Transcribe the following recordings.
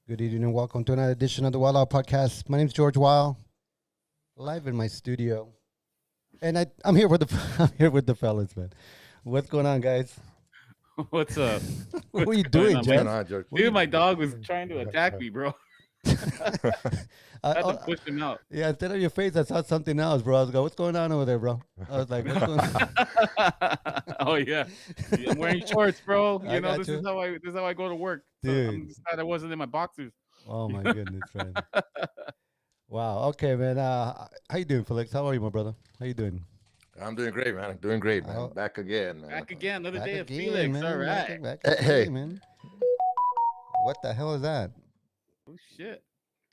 Good evening and welcome to another edition of the Wild Out Podcast. My name's George Wild, live in my studio, and I'm here with the I'm here with the fellas, man. What's going on, guys? What's up? What are What's you going doing, on, What's man? going Jess? on, George? What are Dude, you? my dog was trying to attack me, bro. I had to Oh, push him out. yeah, instead of your face, I saw something else, bro. I was going, "What's going on over there, bro?" I was like, "What's going on?" Oh yeah. I'm wearing shorts, bro. I You know, got you, this is how I go to work. So I'm dude. just glad I wasn't in my boxers. Oh my goodness, man. Wow. Okay, man. How you doing, Felix? How are you, my brother? How you doing? I'm doing great, man. I'm doing great, I man. hope Back again, man. Back again, another back day of again, Felix. All man. right. Back Hey, again, hey. man. What the hell is that? Oh shit.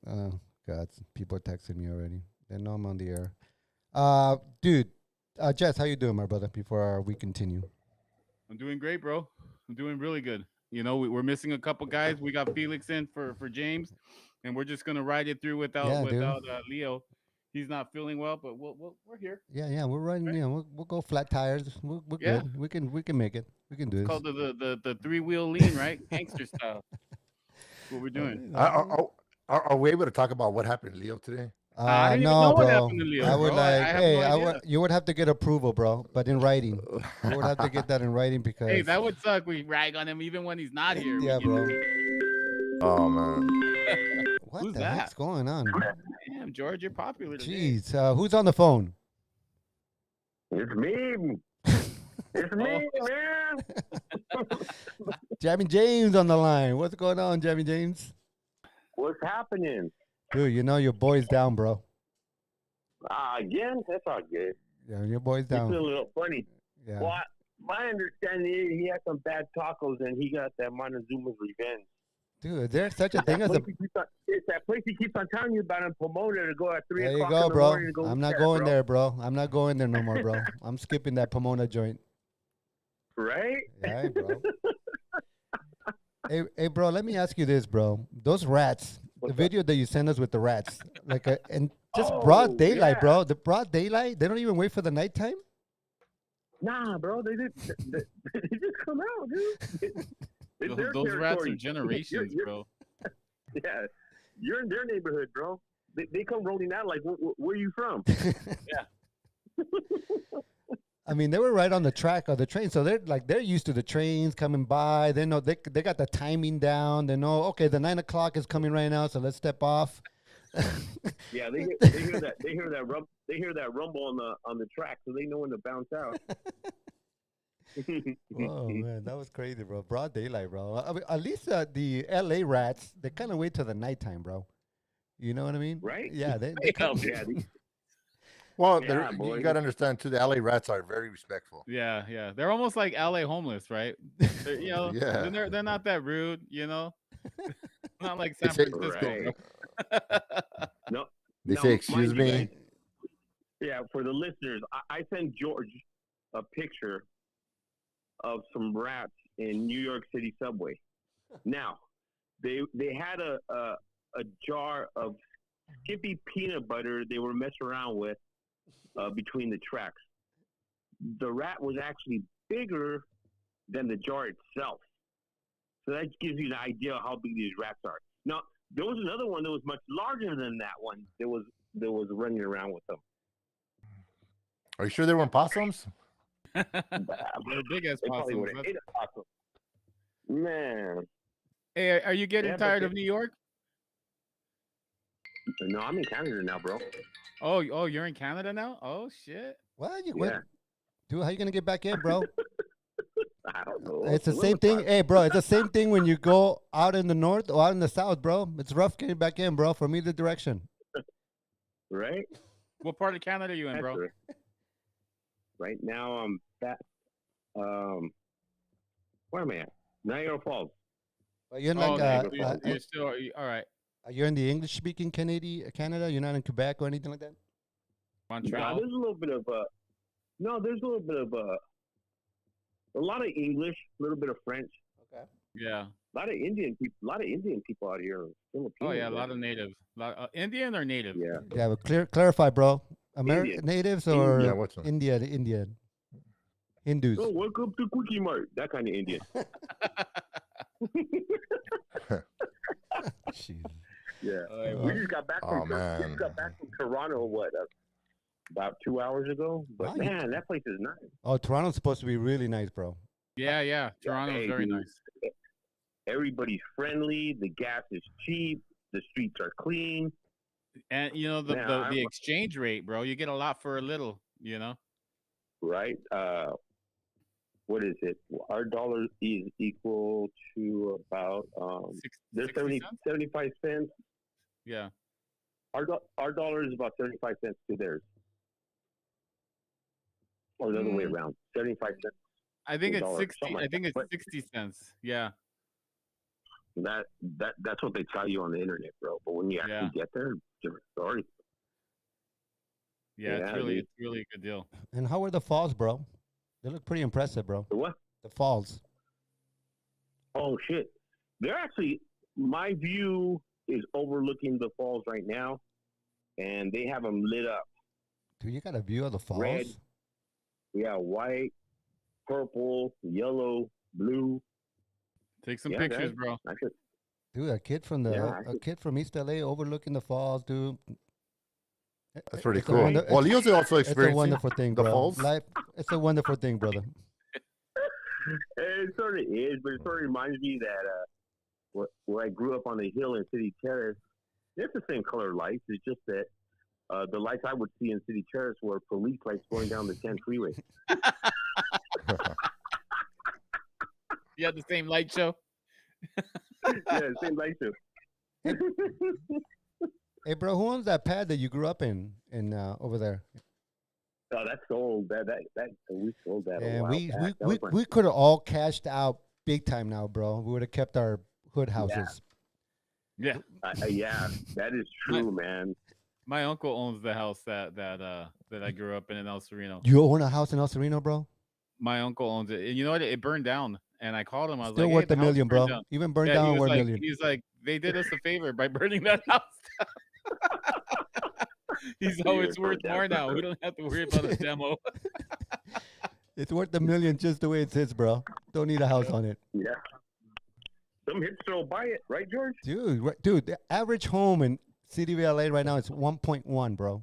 Oh God, people are texting me already. They know I'm on the air. Dude, Jess, how you doing, my brother? Before we continue. I'm doing great, bro. I'm doing really good. You know, we're missing a couple guys. We got Felix in for James, and we're just gonna ride it through without Yeah, dude. Leo. He's not feeling well, but we're here. Yeah. We're running. Right? We'll go flat tires. We're Yeah. good. We can make it. We can It's do this. called the three-wheel lean, right? Gangster style. That's what we're doing. Are, are, are we able to talk about what happened, Leo, today? I don't even No, know what bro. happened to I Leo, would bro. I like, have no hey, I would. idea. You would have to get approval, bro, but in writing. You would have to get that in writing Hey, because, that would suck. We rag on him even when he's not here. We yeah, get bro. Oh, man. What Who's the heck's that? going on? Damn, George, you're popular today. Jeez, who's on the phone? It's me. It's Oh, me, man. Jammin James on the line. What's going on, Jammin James? What's happening? Dude, you know your boy's down, bro. Again? That's all good. Yeah, your boy's You feel a down. little funny. Yeah. Well, my understanding is he had some bad tacos and he got that Montezuma's revenge. Dude, is there such a It's thing that, as a? place he keeps on, it's that place he keeps on telling you about in Pomona to go at 3 There you o'clock go, in the bro. morning to go I'm eat not there, going bro. there, bro. I'm not going there no more, bro. I'm skipping that Pomona joint. Right? Yeah, bro. Hey, bro. Let me ask you this, bro. Those rats, the What's up? video that you sent us with the rats, like, and just broad Oh, daylight, yeah. bro. The broad daylight. They don't even wait for the nighttime. Nah, bro. They just come out, dude. It's their those rats are territory. generations, bro. Yeah, you're in their neighborhood, bro. They come rolling out like, where are you from? I mean, they were right on the track of the train, so they're used to the trains coming by. They know they got the timing down. They know, okay, the 9 o'clock is coming right now, so let's step off. Yeah, they hear that rumble on the track, so they know when to bounce out. Oh man, that was crazy, bro. Broad daylight, bro. I mean, at least the L.A. rats, they kind of wait till the nighttime, bro. You know what I mean? Right? Yeah, they Yeah, come. Yeah, Well, yeah, you boy. got to understand, too, the LA rats are very respectful. yeah. They're almost like LA homeless, right? You know, Yeah. they're not that rude. You know, not like They San say, Francisco, Right. bro. No, they now, say mind excuse you, me. guys, yeah, for the listeners, I sent George a picture of some rats in New York City subway. Now, they had a jar of Skippy peanut butter they were messing around with between the tracks. The rat was actually bigger than the jar itself. So that gives you an idea of how big these rats are. Now, there was another one that was much larger than that one that was running around with them. Are you sure they weren't possums? They're big as They probably would possums. have ate a possum. Man. Hey, are you getting Yeah, but tired they- of New York? No, I'm in Canada now, bro. Oh, you're in Canada now? Oh shit. What? Yeah. What? Dude, how you gonna get back in, bro? I don't know. It's the A same little thing. time. Hey, bro, it's the same thing when you go out in the north or out in the south, bro. It's rough getting back in, bro, from either direction. Right? What part of Canada are you in, bro? That's right now, I'm back. Where am I at? Niagara Falls. But you're Oh, like, no, Falls. you're still all right. you're in the English-speaking Canada. You're not in Quebec or anything like that. Nah, Montreal. there's a little bit of there's a little bit of a lot of English, a little bit of French, Okay. Yeah. a lot of Indian people out here. Filipinos, Oh yeah, a man. lot of natives. Indian or native? Yeah. Yeah, but clarify, bro. American Indian. natives or Yeah, what's up? Indian Hindus. Oh, welcome to Quickie Mart. That kind of Indian. Jeez. Yeah. All right, We well, just got back Oh, from we man. just got back from Toronto. About 2 hours ago? But Wow, you- man, that place is nice. Oh, Toronto's supposed to be really nice, bro. yeah. Toronto is Hey, very dude, nice. everybody's friendly. The gas is cheap. The streets are clean. And you know Man, the exchange rate, bro. You get a lot for a little. You know. right? What is it? Our dollar is equal to about there's 60 cents. 75 cents. Yeah. Our dollar is about 75 cents to theirs, or the other way around. 75 cents. I think to it's dollar, 60. something like I think that. it's But 60 cents. Yeah. that's what they tell you on the internet, bro. But when you actually Yeah. get there, different story. Yeah. Yeah, It's really a good deal. And how were the falls, bro? They look pretty impressive, bro. The what? The falls. Oh shit! They're actually, my view is overlooking the falls right now, and they have them lit up. Dude, you got a view of the falls? Red. Yeah, white, purple, yellow, blue. Take some Yeah, pictures, guys. bro. I could, Dude, a kid from East LA overlooking the falls, dude. That's pretty It's a cool. wonder- Well, Leo's also It's a experiencing wonderful thing, the bro. falls. Life, it's a wonderful thing, brother. it sort of is, but it sort of reminds me that where I grew up on the hill in City Terrace, it's the same color lights. It's just that the lights I would see in City Terrace were police lights going down the 10 freeway. You had the same light show. Yeah, same light too. Hey, bro, who owns that pad that you grew up in over there? Oh, that's sold. That we sold that a And while back. That was my- we could have all cashed out big time now, bro. We would have kept our hood houses. Yeah. yeah, that is true, man. My uncle owns the house that I grew up in El Sereno. You own a house in El Sereno, bro? My uncle owns it. And you know what? It burned down. And I called him. I was Still like, worth hey, a the house million, burned bro. down. Even burned Yeah, down, worth a like, million. he's like, they did us a favor by burning that house down. He's Yeah, always it's worth burned down more for now. sure. We don't have to worry about a demo. It's worth a million just the way it sits, bro. Don't need a house on it. Yeah. Some hipster will buy it, right, George? Dude, the average home in City of LA right now is 1.1, bro.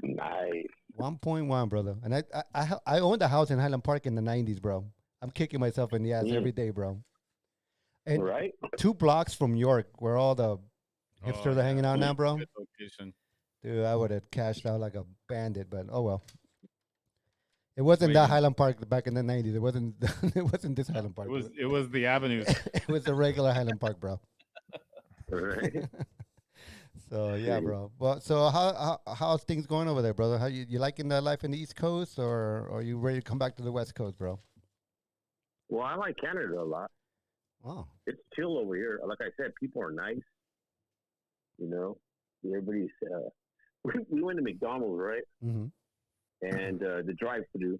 Nice. 1.1, brother. And I owned a house in Highland Park in the 90s, bro. I'm kicking myself in the ass every day, bro. And Right? 2 blocks from York, where all the hipsters are hanging out now, bro. Good location. Dude, I would have cashed out like a bandit, but oh well. It wasn't Wait, that you- Highland Park back in the 90s. It wasn't. It wasn't this Highland Park. It was the avenues. It was the regular Highland Park, bro. Right. So yeah, bro. Well, so how's things going over there, brother? How you liking the life in the East Coast, or are you ready to come back to the West Coast, bro? Well, I like Canada a lot. Oh, It's chill over here. Like I said, people are nice. You know, everybody's. We went to McDonald's, right? mm-hmm. And the drive-through.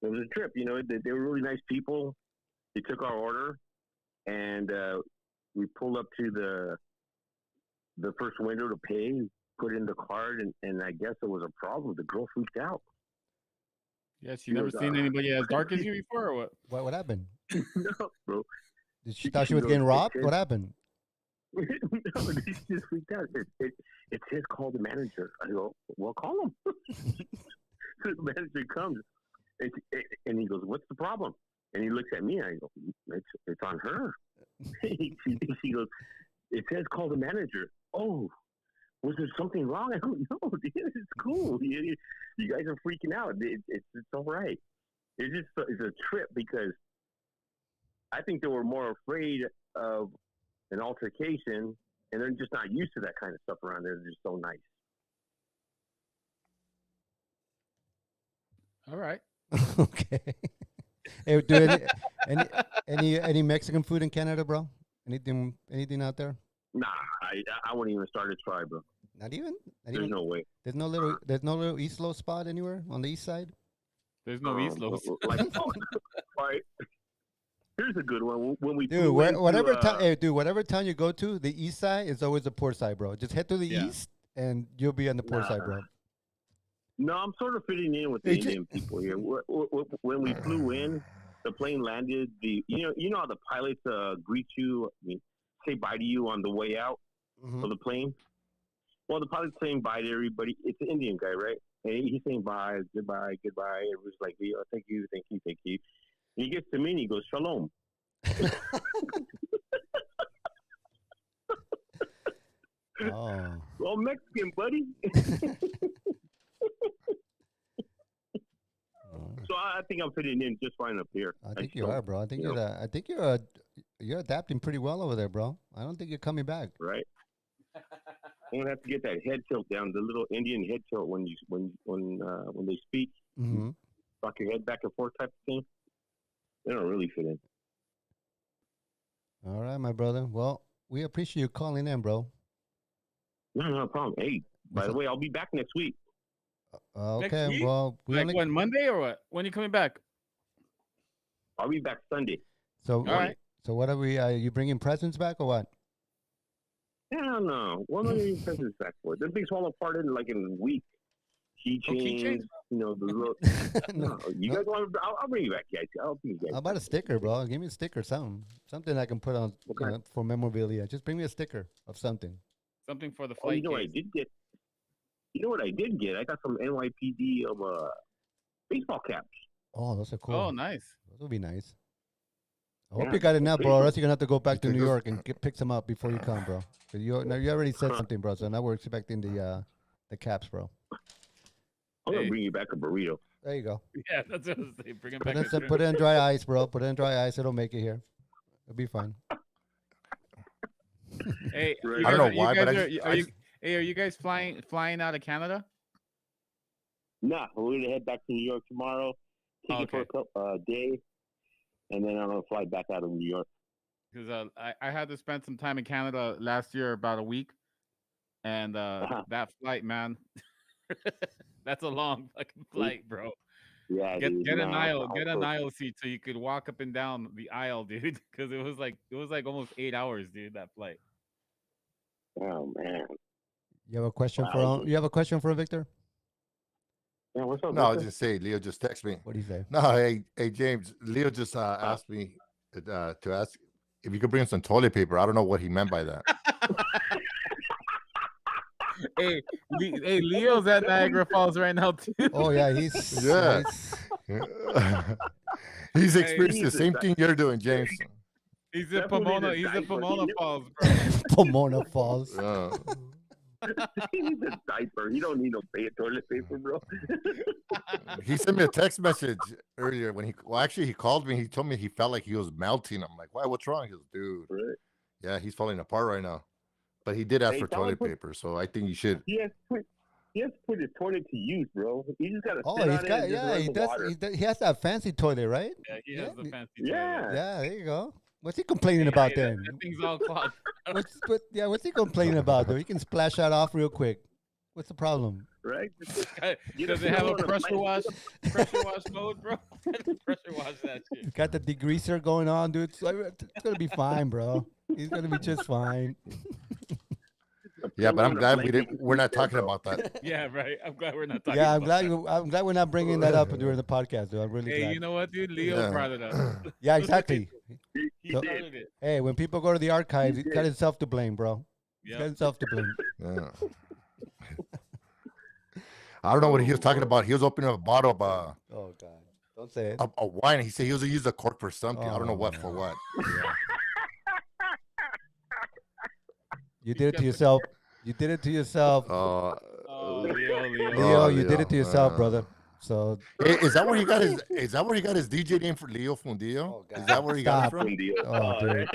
It was a trip. You know, they were really nice people. They took our order, and we pulled up to the first window to pay. Put in the card, and I guess there was a problem. The girl freaked out. Yes, you never seen anybody as dark as you before, or what? What happened? No, bro. Did she thought she was getting robbed? What happened? No, she just freaked out. It says call the manager. I go, well, call him. So the manager comes, and he goes, what's the problem? And he looks at me, and I go, it's on her. She goes, it says call the manager. Oh, was there something wrong? I go, no, dude, it's cool. You guys are freaking out. It's all right. It's a trip because I think they were more afraid of an altercation, and they're just not used to that kind of stuff around there. They're just so nice. All right. Okay. Hey, do any Mexican food in Canada, bro? Anything out there? Nah, I wouldn't even start a try, bro. Not even. There's no way. There's no little East Low spot anywhere on the east side. There's no East Los. Like, all right. Here's a good one. When we Dude, flew whatever into, town, hey, dude, whatever town you go to, the east side is always the poor side, bro. Just head to the Yeah. east, and you'll be on the poor side, bro. No, I'm sort of fitting in with the Hey, Indian people here. When we flew in, the plane landed. You know how the pilots greet you. I mean, say bye to you on the way out Mhm. of the plane. Well, the pilot's saying bye to everybody. It's an Indian guy, right? And he's saying bye, goodbye, goodbye. Everybody's like, oh, thank you, thank you, thank you. And he gets to me and he goes, shalom. Oh. Well, Mexican, buddy. So I think I'm fitting in just fine up here. I think just you don't- are, bro. I think you know. I think you're adapting pretty well over there, bro. I don't think you're coming back. Right. I'm gonna have to get that head tilt down, the little Indian head tilt when they speak, Mm-hmm. rock your head back and forth type of thing. They don't really fit in. All right, my brother. Well, we appreciate you calling in, bro. No problem. Hey, by the way, I'll be back next week. Next Okay, week? well, we Like only when, Monday or what? When are you coming back? I'll be back Sunday. so All right. so what are we? You bringing presents back or what? Hell no. What am I getting presents back for? Them things fall apart in like in a week. Keychains, keychains? you know, the little. No, you guys want? I'll bring you back, guys. I'll bring you guys. How about a sticker, bro? Give me a sticker, something I can put on Okay. for memorabilia. Just bring me a sticker of something. Something for the Oh, flight you know what I case. did get? You know what I did get? I got some NYPD of baseball caps. Oh, those are cool. Oh, nice. Those would be nice. I hope Yeah, you got enough, bro. Or else you're gonna have to go back to think New those- York and pick some up before you come, bro. 'Cause you already said something, bro. So now we're expecting the caps, bro. I'm gonna Hey. bring you back a burrito. There you go. Yeah, that's what I was saying. Bring him Put back. in, put it in dry ice, bro. Put it in dry ice. It'll make it here. It'll be fine. Hey, Right. you I don't know guys- you why, but guys I are, just- are I you, just- hey, are you guys flying out of Canada? Nah, we're gonna head back to New York tomorrow. Take it for Okay. a day, and then I'm gonna fly back out of New York. Because I had to spend some time in Canada last year, about a week, and that flight, man, that's a long fucking flight, bro. Yeah, Get dude, get an nah, aisle, I'll get an post aisle seat so you could walk up and down the aisle, dude. Because it was like almost 8 hours, dude. That flight. it. Oh man. You have a question Wow. for? You have a question for Victor? Yeah, what's up? No, I was Victor? just saying, Leo just texted me. What do you say? No, hey, James. Leo just asked me to ask if you could bring him some toilet paper. I don't know what he meant by that. Hey, hey, Leo's at Niagara Falls right now too. Oh yeah, he's Yeah. He's Hey, experienced the he's a same di- thing you're doing, James. He's in That fool needs Pomona. a He's in diaper. Pomona He- Falls, bro. Pomona Falls. Yeah. he needs a diaper. He don't need no toilet paper, bro. He sent me a text message earlier when he called me. He told me he felt like he was melting. I'm like, why? What's wrong? He goes, dude, Right. yeah, he's falling apart right now. But he did ask Hey, for tell him toilet put- paper, so I think you should. He has to put his toilet to use, bro. He just gotta Oh, sit he's on it got and just run he the does. water. He has that fancy toilet, right? Yeah, he has Yeah, the fancy. Yeah. toilet. Yeah, there you go. What's he complaining Hey, about hey, then? that thing's all clogged. What's he complaining about though? He can splash that off real quick. What's the problem? Right? Get Does a it have a pillow and a pressure blanket. wash? Pressure wash mode, bro. Pressure wash that shit. He's got the degreaser going on, dude. It's gonna be fine, bro. He's gonna be just fine. A Yeah, but pillow I'm and a glad we blanket didn't. We're not there, talking bro. about that. Yeah, right. I'm glad we're not talking. Yeah, I'm about glad. that. I'm glad we're not bringing that up during the podcast, dude. I'm really Hey, glad. you know what, dude? Leo Yeah. brought it up. Yeah, exactly. He So- did. Started it. Hey, when people go to the archives, He he's got did. himself to blame, bro. He's got Yep. himself to blame. Yeah. I don't know what he was talking about. He was opening up a bottle of Oh God, don't say it. a wine. He said he was gonna use the cork for something. I don't know what Oh. for what. You did it to yourself. You did it to yourself, Oh, Leo. Leo. You did it to Leo, yourself, brother. So Hey, is that where he got his? Is that where he got his DJ name for Leo Fundillo? Oh, God. Is that where he got it Stop. from? Good deal. Oh, dude.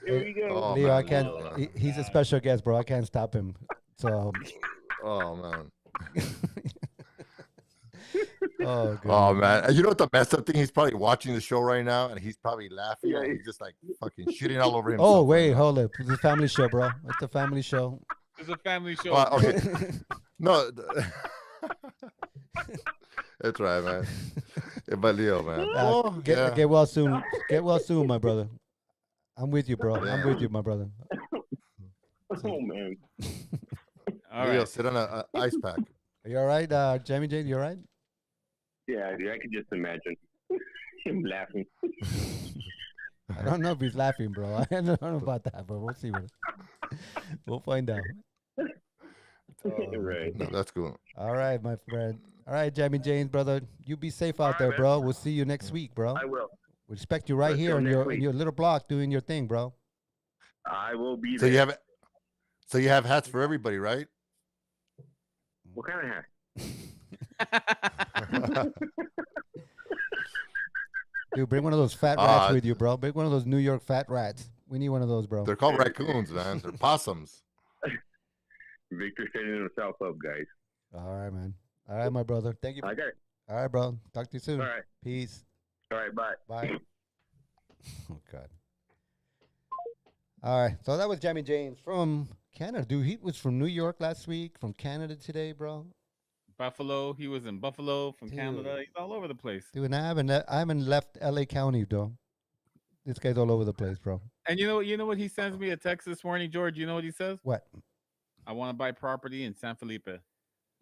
Here we go. Oh, Leo, I man, can't. Leo. He's a special guest, bro. I can't stop him. So, Oh man. oh, good. Oh man. You know what the messed up thing? He's probably watching the show right now, and he's probably laughing. Yeah. And he's just like fucking shitting all over himself. Oh right wait, now. hold up. It's a family show, bro. It's a family show. It's a family show. Well, bro. okay. No. That's right, man. Yeah, but Leo, man. Get well soon. Get well soon, my brother. I'm with you, bro. I'm Yeah. with you, my brother. Oh man. All Leo, right. sit on a ice pack. Are you all right, Jamie J? You all right? Yeah, dude, I could just imagine him laughing. I don't know if he's laughing, bro. I don't know about that, but we'll see. We'll find out. Right. No, that's cool. All right, my friend. All right, Jammin James, brother. You be safe out right, there, man. bro. We'll see you next week, bro. I will. We expect you right Let's here go in next your week. little block doing your thing, bro. I will be So there. you have hats for everybody, right? What kind of hat? Dude, bring one of those fat rats with you, bro. Bring one of those New York fat rats. We need one of those, bro. They're called raccoons, man. They're possums. Victor setting himself up, guys. All right, man. All right, my brother. Thank you. I got it. All right, bro. Talk to you soon. All right. Peace. All right. Bye. Bye. Oh, God. All right. So that was Jammin James from Canada. Dude, he was from New York last week, from Canada today, bro. Buffalo. He was in Buffalo from Dude. Canada. He's all over the place. Dude, and I haven't left LA County, though. This guy's all over the place, bro. And you know what? He sends me a text this morning, George. You know what he says? What? I want to buy property in San Felipe. I was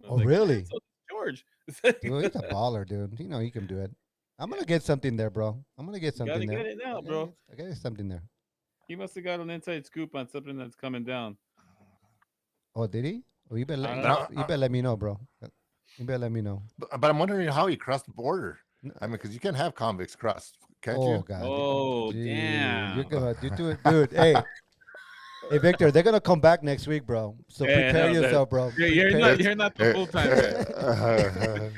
Oh, like, really? So, George. Dude, he's a baller, dude. You know he can do it. I'm going to get something there, bro. I'm going to get You gotta something there. get it now, bro. I got something there. He must have got an inside scoop on something that's coming down. Oh, did he? Oh, you better I let, don't you better let me know, bro. You better let me know. But I'm wondering how he crossed the border. No. I mean, because you can't have convicts cross, can't Oh, you? God. Oh, Dude, damn. You're going to do it. Dude, hey. Hey, Victor, they're going to come back next week, bro. So Yeah, prepare no, yourself, bro. You're not the full time guy.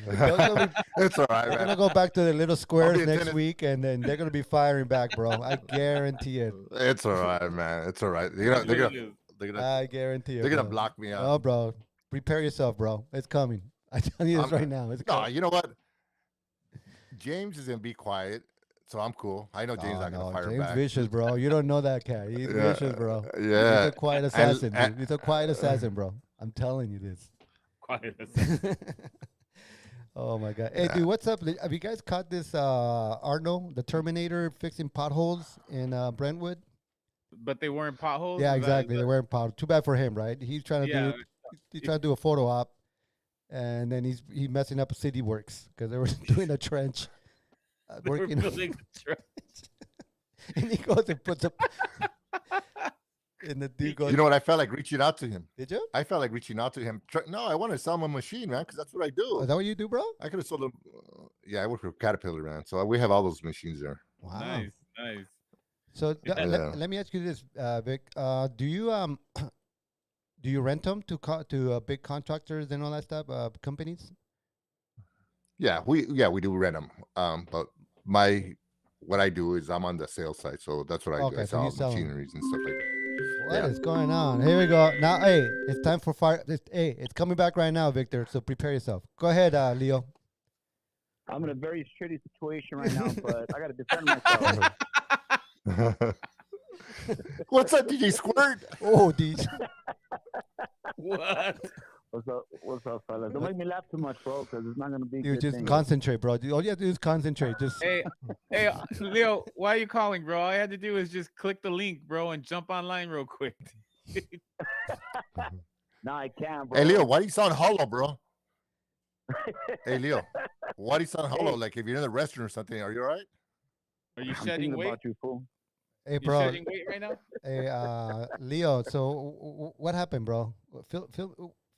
It's all right, They're going to man. go back to the little squares be next attending. week, and then they're going to be firing back, bro. I guarantee it. It's all right, man. It's all right. That's what it is. I guarantee it. they're gonna bro. block me out. Oh, bro. Prepare yourself, bro. It's coming. I tell you this right now. It's No, coming. you know what? James is gonna be quiet, so I'm cool. I know James Oh, not gonna fire James back. vicious, bro. You don't know that cat. He's Yeah, vicious, bro. yeah. He's a quiet assassin, and- dude. He's a quiet assassin, bro. I'm telling you this. Quiet a second. Oh my god. Hey, dude, what's up? Have you guys caught this Arnold, the Terminator, fixing potholes in Brentwood? But they weren't potholes. Yeah, Is that- exactly. They're wearing potholes. Too bad for him, right? He's trying to Yeah. he's trying to do a photo op, and then he's messing up City Works because they were doing a trench. They were Working, building a trench. and he goes and puts up. And the dude goes, You know what? I felt like reaching out to him. "Did you? I felt like reaching out to him. No, I want to sell him a machine, man, because that's what I do. Oh, is that what you do, bro? I could have sold him. Yeah, I work for Caterpillar, man. So we have all those machines there. Wow. Nice, nice. So Yeah. let me ask you this, Vic. Do you do you rent them to big contractors and all that stuff, companies? Yeah, we do rent them. But what I do is I'm on the sales side, so that's what I do. Okay, I so you sell sell 'em. machineries and stuff like that. What is Yeah. going on? Here we go. Now, hey, it's time for fire. Hey, it's coming back right now, Victor. So prepare yourself. Go ahead, Leo. I'm in a very shitty situation right now, but I got to defend myself. What's up, DJ Squirt? Oh, these. What? What's up, fellas? Don't make me laugh too much, bro, because it's not gonna be. a Dude, good just thing. concentrate, bro. All you have to do is concentrate. Just Hey, Leo, why are you calling, bro? All I had to do is just click the link, bro, and jump online real quick. No, I can't, bro. Hey, Leo, why do you sound hollow, bro? Hey, Leo, why do you sound hollow? Like if you're in the restroom or something, are you all right? Are you I'm shedding thinking weight? about you, fool. hey, You bro. shedding weight right now? Hey, Leo. So what happened, bro?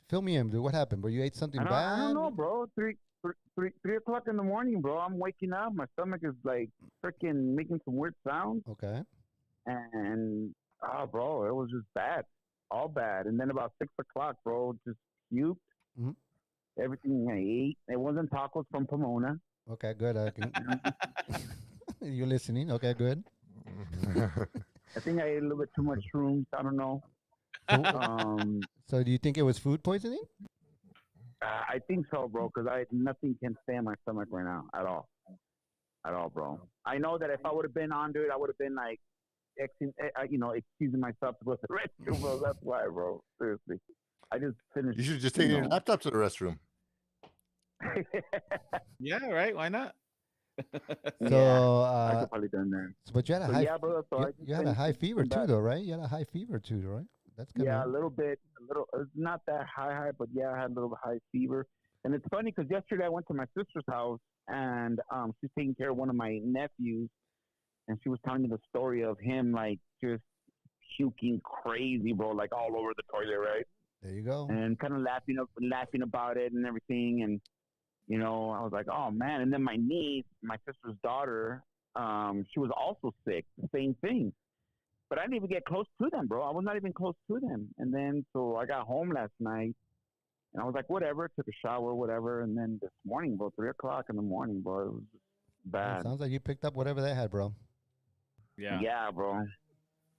Fill me in, dude. What happened, bro? You ate something I bad? don't know, bro. 3 o'clock in the morning, bro. I'm waking up. My stomach is like freaking making some weird sounds, Okay. and bro, it was just bad, all bad. And then about 6 o'clock, bro, just puked. Mhm. Everything I ate. It wasn't tacos from Pomona. Okay, good. You're listening. Okay, good. I think I ate a little bit too much shrooms. I don't know. So, Um, do you think it was food poisoning? I think so, bro, because nothing can stay in my stomach right now at all, bro. I know that if I would have been under it, I would have been like, excusing myself to go to the restroom, bro. That's why, bro. Seriously, I just finished. You should just take your laptop to the restroom. Yeah, right. Why not? So, I could probably done that. but you had a So high, yeah, bro. So I you had a high fever too, though, right? You had a high fever too, right? That's kind Yeah, a of little bit. It's not that high, but yeah, I had a little high fever. And it's funny because yesterday I went to my sister's house and she's taking care of one of my nephews. and she was telling me the story of him like just puking crazy, bro, like all over the toilet, right? There you go. And kind of laughing about it and everything. And I was like, oh man. And then my niece, my sister's daughter, she was also sick, same thing. But I didn't even get close to them, bro. I was not even close to them. And then so I got home last night, and I was like, whatever, took a shower, whatever. And then this morning, bro, 3 o'clock in the morning, bro, it was bad. Sounds like you picked up whatever they had, bro. Yeah. Yeah, bro.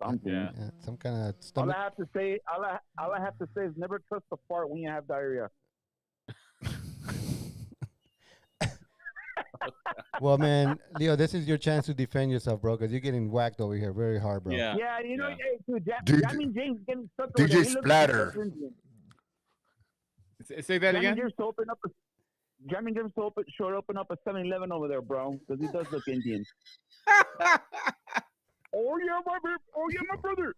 Something. Yeah. Yeah, some kind of All stomach. I have to say, all I have to say is never trust a fart when you have diarrhea. Well, man, Leo, this is your chance to defend yourself, bro, because you're getting whacked over here very hard, bro. Yeah. Yeah, Yeah. hey, dude, DJ Jammin James getting stuck over there. DJ He looks Splatter. like Indian. Say that Jammin again. James to open up Jammin James should open up a 7-Eleven over there, bro, because he does look Indian. Oh yeah, my brother.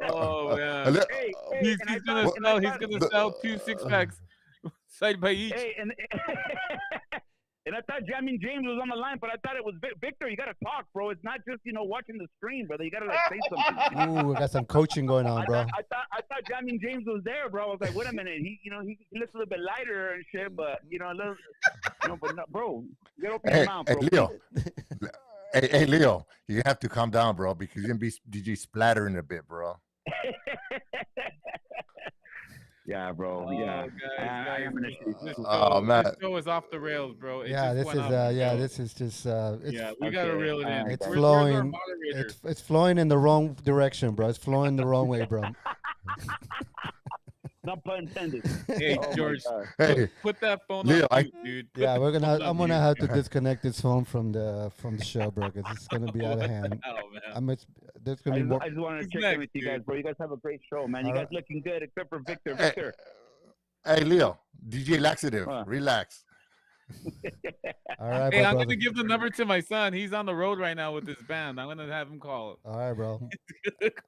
Oh yeah. Hello? Hey, He's and I gonna thought- and I sell. He's thought- gonna sell 2 6-packs side by each. Hey, and and I thought Jammin James was on the line, but I thought it was Victor. You gotta talk, bro. It's not just watching the screen, brother. You gotta say something. Ooh, we got some coaching going on, bro. I thought Jammin James was there, bro. I was like, wait a minute. He looks a little bit lighter and shit, but a little, but no, bro, get open your mouth, Hey, bro. Leo. Hey, Leo, you have to calm down, bro, because you're gonna be DJ splattering a bit, bro. Yeah, bro. Oh, Yeah. guys, I am gonna this Oh, show, man. this show is off the rails, bro. It Yeah, just this went is off the rails. this is just Yeah, we gotta Okay, reel it in. alright, it's Where's our flowing. moderators? It's flowing in the wrong direction, bro. It's flowing the wrong way, bro. not pun intended. Hey, Oh my George, God. Hey, put that phone Leo, on mute, dude. Put Yeah, the we're gonna. phone on I'm gonna mute. have to disconnect this phone from the show, bro, because it's gonna be out of What hand. the hell, man? There's gonna be more. I just wanted to Who's check next, in with you guys, dude? bro. You guys have a great show, man. You All guys right. looking good, except for Victor. Hey. Victor. hey, Leo, DJ Laxative, Huh. relax. All right, Hey, my I'm brother. gonna give the number to my son. He's on the road right now with his band. I'm gonna have him call. All right, bro.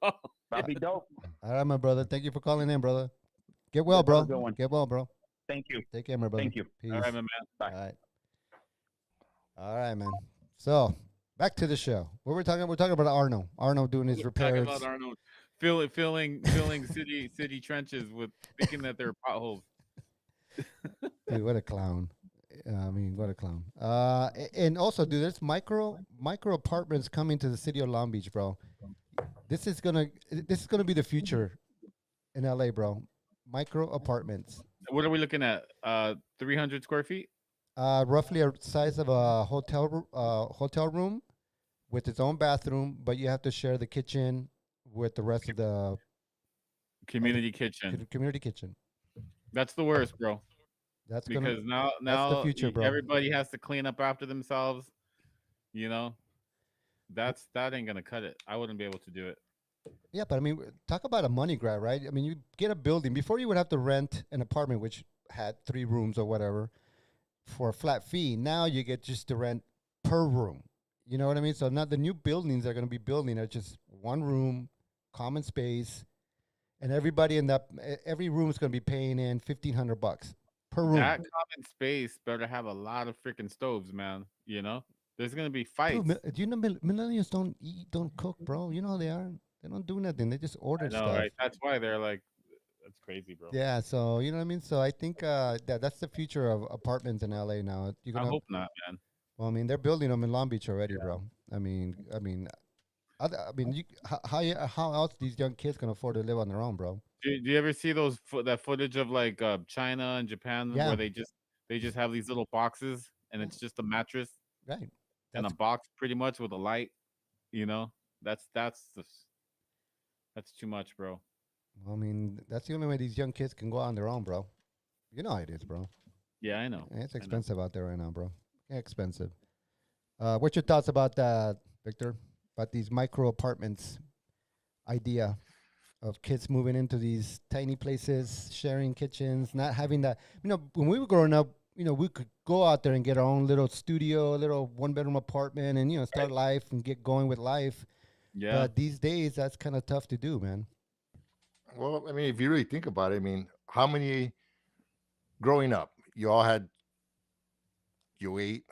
Call. That'd be dope. All right, my brother. Thank you for calling in, brother. Get well, Have a bro. good one. Get well, bro. Thank you. Take care, my brother. Thank you. Peace. All right, my man. All right. All right, man. So back to the show. What we're talking about Arno. Arno doing his We're talking repairs. about Arnold filling city trenches with thinking that they're potholes. Dude, what a clown. I mean, what a clown. And also, dude, there's micro apartments coming to the city of Long Beach, bro. This is gonna be the future in LA, bro. Micro apartments. What are we looking at? 300 square feet? Roughly a size of a hotel room with its own bathroom, but you have to share the kitchen with the rest of the Community kitchen. community kitchen. That's the worst, bro. That's Because gonna now the future, bro. everybody has to clean up after themselves. That ain't gonna cut it. I wouldn't be able to do it. Yeah, but I mean, talk about a money grab, right? I mean, you get a building before you would have to rent an apartment which had 3 rooms or whatever for a flat fee. Now you get just to rent per room. You know what I mean? So now the new buildings are going to be building are just 1 room, common space, and everybody in every room is going to be paying in $1,500 per room. That common space better have a lot of freaking stoves, man. There's gonna be fights. Dude, do you know millennials don't eat, don't cook, bro? You know how they are. They don't do nothing. They just order I know, stuff. right? That's why they're like, that's crazy, bro. Yeah, so you know what I mean. So I think that's the future of apartments in LA now. You're I gonna, hope not, man. well, I mean, they're building them in Long Beach already, bro. I mean, how else these young kids can afford to live on their own, bro? Do you ever see that footage of like China and Japan Yeah. where they just have these little boxes and it's just a mattress Right. and a box pretty much with a light? That's too much, bro. I mean, that's the only way these young kids can go on their own, bro. You know how it is, bro. Yeah, I know. It's expensive out there right now, bro. Expensive. What's your thoughts about that, Victor? About these micro apartments idea of kids moving into these tiny places, sharing kitchens, not having that. When we were growing up, we could go out there and get our own little studio, little 1-bedroom apartment, and start life and get going with life. Yeah. But these days, that's kind of tough to do, man. Well, I mean, if you really think about it, I mean, how many growing up, you all had, you ate,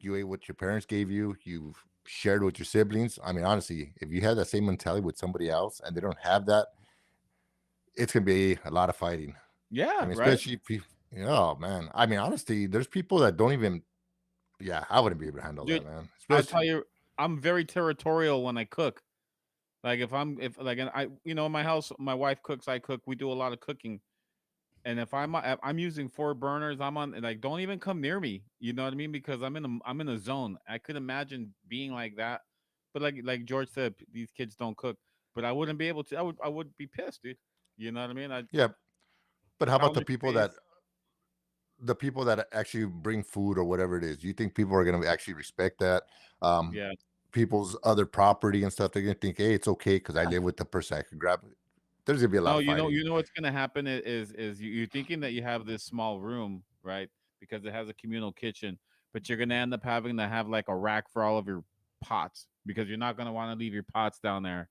you ate what your parents gave you. You've shared with your siblings. I mean, honestly, if you have that same mentality with somebody else and they don't have that, it's gonna be a lot of fighting. I Yeah, mean, right. especially if oh man. I mean, honestly, there's people that don't even. Yeah, I wouldn't be able to handle Dude, that, man. I'll Especially tell you, I'm very territorial when I cook. Like if like and in my house, my wife cooks, I cook. We do a lot of cooking. And if I'm using four burners, I'm on like don't even come near me. You know what I mean? Because I'm in a zone. I could imagine being like that. But like George said, these kids don't cook. But I wouldn't be able to. I would be pissed, dude. You know what I mean? I yeah. But how how about much space? the people that actually bring food or whatever it is? Do you think people are gonna actually respect that? Um, Yeah. people's other property and stuff. They're gonna think, hey, it's okay because I live with the person. I can grab it. There's gonna be a lot No, of fighting. you know what's gonna happen you're thinking that you have this small room, right? Because it has a communal kitchen, but you're gonna end up having to have like a rack for all of your pots because you're not gonna want to leave your pots down there,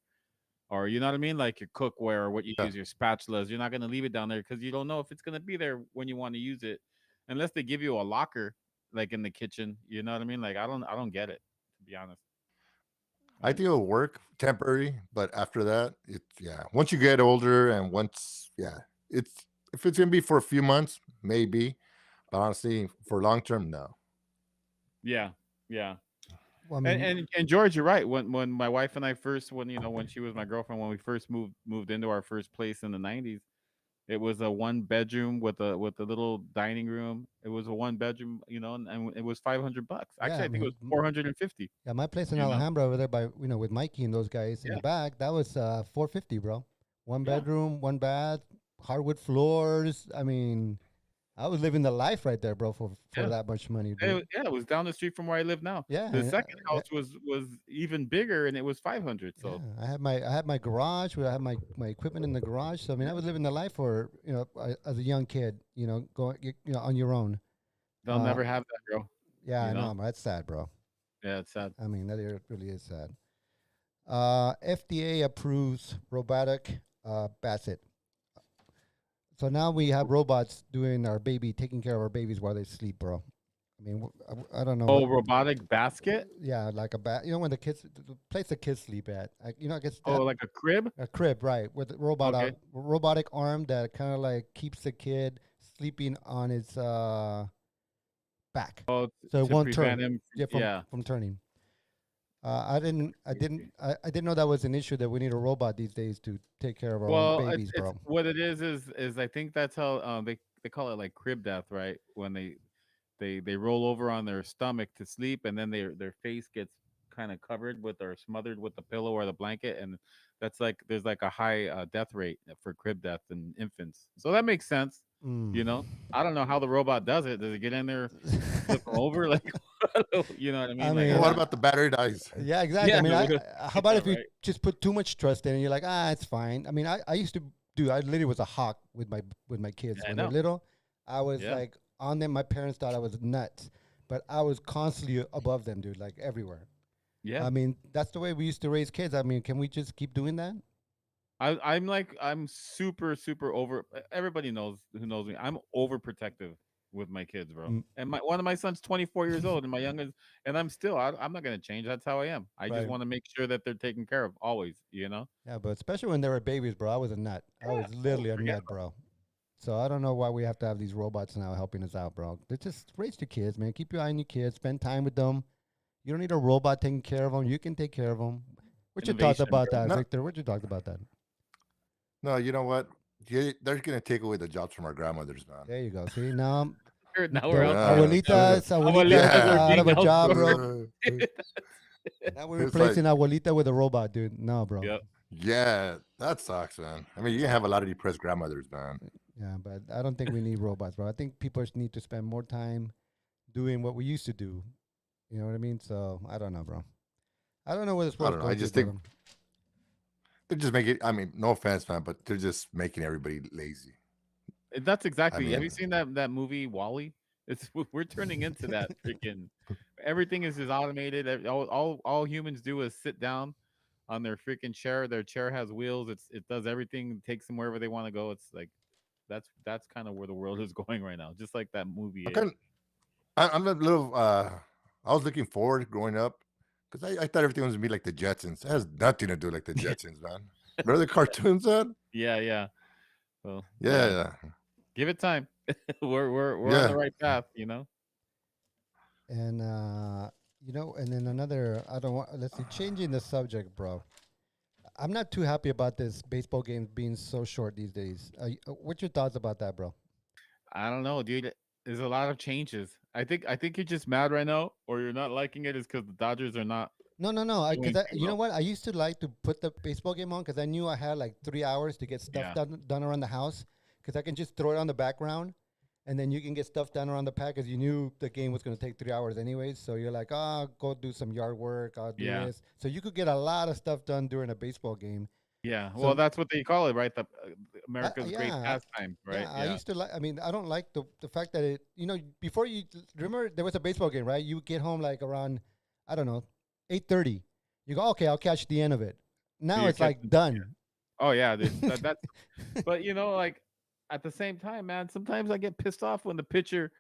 or you know what I mean, like your cookware or what you Yeah. use, your spatulas. You're not gonna leave it down there because you don't know if it's gonna be there when you want to use it, unless they give you a locker like in the kitchen. You know what I mean? Like I don't get it to be honest. I Right? think it'll work temporary, but after that, it's yeah. Once you get older and once it's if it's gonna be for a few months, maybe. But honestly, for long term, no. Yeah, yeah. Well, I And, mean, and George, you're right. When my wife and I first, when she was my girlfriend, when we first moved into our first place in the '90s, it was a one bedroom with a little dining room. It was a one bedroom, and it was $500. yeah, Actually, I I think it mean, was 450. yeah, my place in You know? Alhambra over there by with Mikey and those guys in Yeah, the back, that was 450, bro. One yeah. bedroom, one bath, hardwood floors. I mean, I was living the life right there, bro, for Yeah. that much money, And dude. it was down the street from where I live now. Yeah, The and, second yeah, house was even bigger, and it was 500. yeah. So I had my garage where I had my equipment in the garage. So I mean, I was living the life for as a young kid, going on your own. they'll Uh, never have that, bro. yeah, You I know? know, that's sad, bro. Yeah, it's sad. I mean, that really is sad. FDA approves robotic basset. So now we have robots doing our baby, taking care of our babies while they sleep, bro. I mean, I don't know what. Oh, robotic basket. Yeah, like a bat. When the place the kids sleep at. I guess Oh, that like a crib. a crib, right? With a Okay. robotic arm that kind of like keeps the kid sleeping on its back, Oh, so it to won't prevent turn. him. Yeah, Yeah. from turning. Crazy. I didn't know that was an issue that we need a robot these days to take care of our own Well, babies, it's bro. what it is I think that's how they call it like crib death, right? When they roll over on their stomach to sleep, and then their face gets kind of covered with or smothered with the pillow or the blanket, and that's like there's like a high death rate for crib death in infants. So that makes sense, Mm. you know. I don't know how the robot does it. Does it get in there, flip them over, like you know what I I mean? Like Well, mean, what I about the battery dies? yeah, exactly. I yeah, mean, how about yeah, if you right. just put too much trust in it? And you're like, it's fine. I mean, I used to do. I literally was a hawk with my kids Yeah, I when they're know. little. I was Yeah, like on them. My parents thought I was nuts, but I was constantly above them, dude. Like everywhere. yeah. I mean, that's the way we used to raise kids. I mean, can we just keep doing that? I'm super super over. Everybody knows who knows me. I'm overprotective with my kids, bro. Mm, And my one of my sons 24 years old, and my youngest, and I'm still. I'm not gonna change. That's how I am. I just right. want to make sure that they're taken care of always. Yeah, but especially when they were babies, bro. I was a nut. I was Oh, literally a forget. nut, bro. So I don't know why we have to have these robots now helping us out, bro. They just raise your kids, man. Keep your eye on your kids. Spend time with them. You don't need a robot taking care of them. You can take care of them. What you thoughts Innovation, about bro. that, No, Victor? What you talked about that? no. You know what? They're gonna take away the jobs from our grandmothers, man. There you go. See now, Now the we're Yeah, outsourcing. so Abuelitas abuelitas are yeah, out of being a job, bro. outsourced. uh, Now we're it's like replacing abuelita with a robot, dude. No, bro. Yep. yeah, that sucks, man. I mean, you can have a lot of depressed grandmothers, man. Yeah, but I don't think we need robots, bro. I think people need to spend more time doing what we used to do. You know what I mean? So I don't know, bro. I don't know where this I world's don't know. I going to, just think brother. they're just making. I mean, no offense, man, but they're just making everybody lazy. That's I exactly. Have you mean, seen that movie Wally? It's we're turning into that freaking. Everything is just automated. All humans do is sit down on their freaking chair. Their chair has wheels. It does everything. Takes them wherever they want to go. It's like that's kind of where the world is going right now. Just like that movie I'm is. kind. I'm a little. I was looking forward growing up because I thought everything was gonna be like the Jetsons. It has nothing to do like the Jetsons, man. Remember the cartoons, man? Yeah, yeah. Well, Yeah, yeah. yeah, Give it time. We're on the yeah. right path, you know. And and then another. I don't want. Let's see. Changing the subject, bro. I'm not too happy about this baseball games being so short these days. What's your thoughts about that, bro? I don't know, dude. There's a lot of changes. I think you're just mad right now, or you're not liking it, is because the Dodgers are not No, no, no. doing Because too you know well. what? I used to like to put the baseball game on because I knew I had like 3 hours to get stuff Yeah, done around the house. Because I can just throw it on the background, and then you can get stuff done around the pack. Because you knew the game was going to take 3 hours anyways. So you're like, oh, go do some yard work. I'll do yeah, this. So you could get a lot of stuff done during a baseball game. yeah. Well, So that's what they call it, right? The America's great yeah, pastime, yeah. right? I Yeah, used to like. I mean, I don't like the fact that before you remember there was a baseball game, right? You would get home like around, I don't know, 8:30. You go, okay, I'll catch the end of it. so Now you're it's like catching. Yeah. done. Oh yeah, dude. That's. But like at the same time, man, sometimes I get pissed off when the pitcher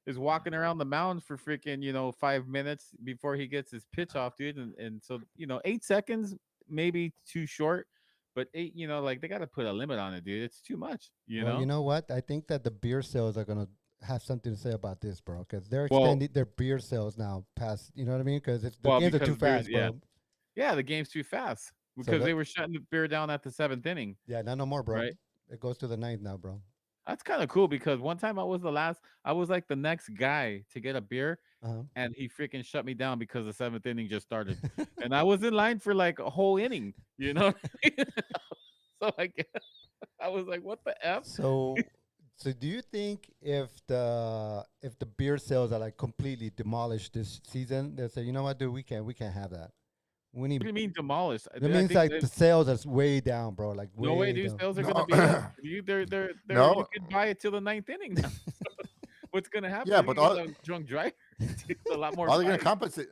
is walking around the mound for freaking 5 minutes before he gets his pitch off, dude. And so 8 seconds maybe too short, but eight, like they got to put a limit on it, dude. It's too much, you Well, you know. know what? I think that the beer sales are gonna have something to say about this, bro. Because they're Well, extending their beer sales now past. You know what I mean? Because the well, games are too because beers, fast, yeah, bro. yeah, the game's too fast So because they were shutting the beer down at the seventh inning, yeah, not no more, bro. right? It goes to the ninth now, bro. That's kind of cool because one time I was like the next guy to get a beer, Uh and he freaking shut me down because the seventh inning just started, and I was in line for like a whole inning, you know. So I was like, "What the f?" So, so do you think if the beer sales are like completely demolished this season, they say, you know what, dude, we can't have that. We What need. do you mean demolished? That I means think like that the sales are way down, bro. Like no way, way dude. down. Sales are gonna No, be up. They're you no. could buy it till the ninth inning now. What's gonna happen? Yeah, You're but gonna get a drunk driver. It's a lot more all they're gonna fight. compensate.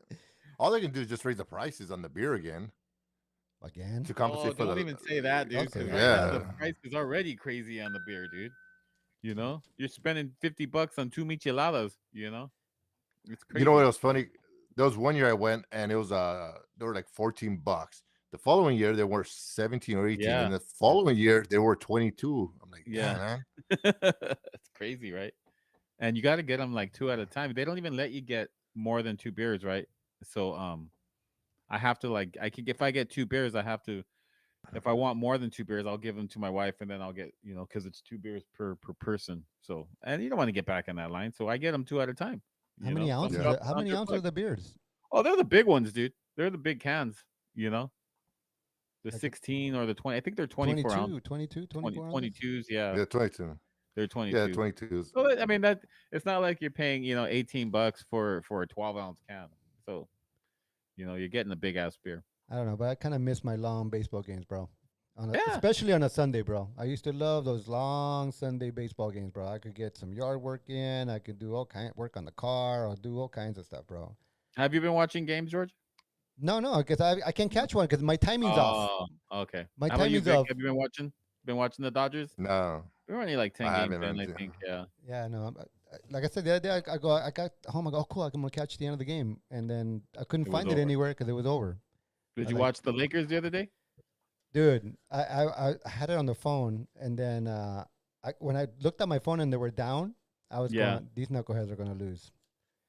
All they can do is just raise the prices on the beer again Again. to Oh, compensate for don't the. even say that, dude. Don't say Because that, right now bro. the Yeah, price is already crazy on the beer, dude. You're spending $50 on two micheladas. It's you know what crazy. was funny? There was one year I went and it was they were like $14. The following year they were 17 or 18, Yeah, and the following year they were 22. I'm like, yeah. damn, man. It's crazy, right? And you got to get them like two at a time. They don't even let you get more than two beers, right? So I have to like I can if I get two beers, I have to. If I want more than two beers, I'll give them to my wife, and then I'll get because it's two beers per person. So and you don't want to get back in that line, so I get them two at a time. How many Bust ounces? it up Yeah. How many ounces are $100. the beers? Oh, they're the big ones, dude. They're the big cans. The Like 16 or the 20. I think they're 24 ounce. 22, 22, 20 24 ounces? 22s. Yeah, Yeah, 22. they're Yeah, 22. 22s. So I mean that it's not like you're paying $18 for a 12-ounce can. So you're getting a big ass beer. I don't know, but I kind of miss my long baseball games, bro. Yeah, Especially on a Sunday, bro. I used to love those long Sunday baseball games, bro. I could get some yard work in. I could do all kind work on the car or do all kinds of stuff, bro. have you been watching games, George? No, no, because I can't No. catch one because my timing's off. Oh, okay. My How about you, timing's Vic? off. Have you been watching? Been watching the Dodgers? No, We're only like I 10 games haven't, in, man. I think. Yeah. Yeah, no. Like I said the other day, I got home. I go, oh, cool. I'm gonna catch the end of the game, and then I couldn't It was find it over. anywhere because it was over. Did I you like, watch the Lakers the other day? dude, I had it on the phone, and then when I looked at my phone and they were down, I was Yeah. going, these knuckleheads are gonna lose.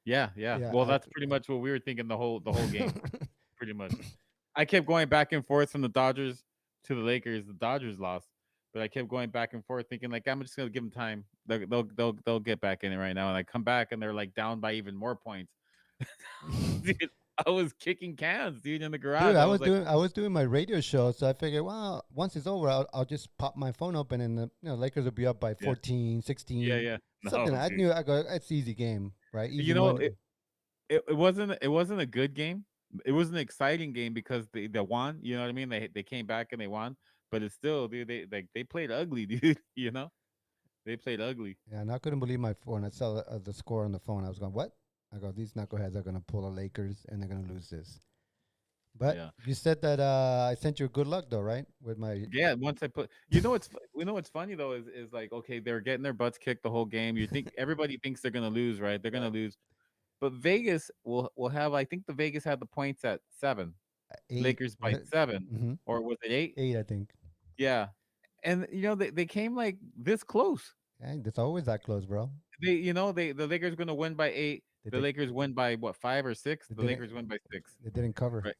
Yeah, yeah. Yeah, Well, that's pretty much what we were thinking the whole game, pretty much. I kept going back and forth from the Dodgers to the Lakers. The Dodgers lost, but I kept going back and forth, thinking like I'm just gonna give them time. They'll get back in it right now. And I come back and they're like down by even more points. Dude, I was kicking cans, dude, in the Dude, garage. I was like, I was doing my radio show, so I figured, well, once it's over, I'll just pop my phone open, and the Lakers will be up by yeah, 14, yeah, 16, yeah. something. No, I dude. knew I go, it's easy game, right? Easy You know, money. it wasn't a good game. It was an exciting game because they won. You know what I mean? They came back and they won. But it's still, dude. They played ugly, dude. They played ugly. Yeah, and I couldn't believe my phone. I saw the score on the phone. I was going, what? I go, these knuckleheads are gonna pull the Lakers, and they're gonna lose this. But Yeah, you said that I sent you good luck, though, right? With my yeah. Once I put, what's funny though is like okay, they're getting their butts kicked the whole game. You think everybody thinks they're gonna lose, right? They're gonna lose. but Vegas will have. I think the Vegas had the points at 7. 8. Lakers by 7, Mm-hmm. or was it 8? 8, I think. Yeah, and they came like this close. And it's always that close, bro. The Lakers going to win by 8. They, The did, Lakers win by what, 5 or 6? they The didn't. Lakers win by 6. They didn't cover. Right.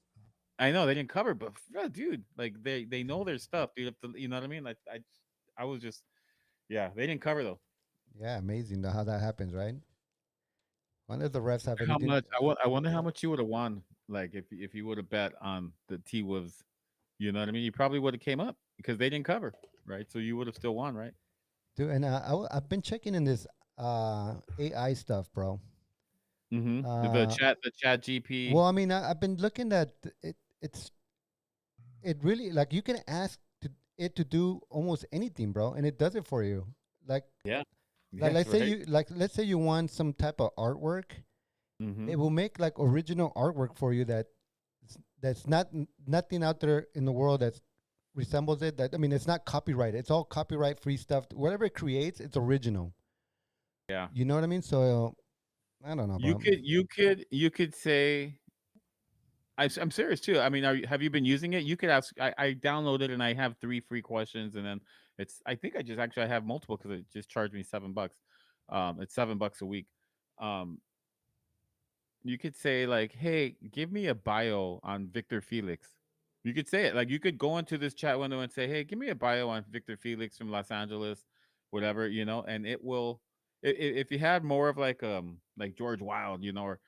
I know they didn't cover, but dude, like they know their stuff, dude. You know what I mean? Like I was just, yeah, they didn't cover though. Yeah, amazing how that happens, right? Wonder if the refs have How anything. much? I wonder how much you would have won, like if you would have bet on the T Wolves. You know what I mean? You probably would have came up because they didn't cover, right? So you would have still won, right? Dude, and I've been checking in this AI stuff, bro. Mm-hmm. Uh, The chat GP. well, I mean, I've been looking at it. It really, like, you can ask it to do almost anything, bro, and it does it for you. Like, Yeah. like Yes, right. let's say you want some type of artwork, Mm-hmm. it will make like original artwork for you that's nothing out there in the world that resembles it. That, I mean, it's not copyrighted. It's all copyright free stuff. Whatever it creates, it's original. Yeah. You know what I mean? So I don't know, You bro. could say I'm serious too. I mean, have you been using it? You could ask. I downloaded and I have 3 free questions, and then I think I just actually I have multiple because it just charged me $7. It's $7 a week. Um, you could say like, "Hey, give me a bio on Victor Felix." You could say it like you could go into this chat window and say, "Hey, give me a bio on Victor Felix from Los Angeles, whatever," and it will. If you had more of like George Wild, or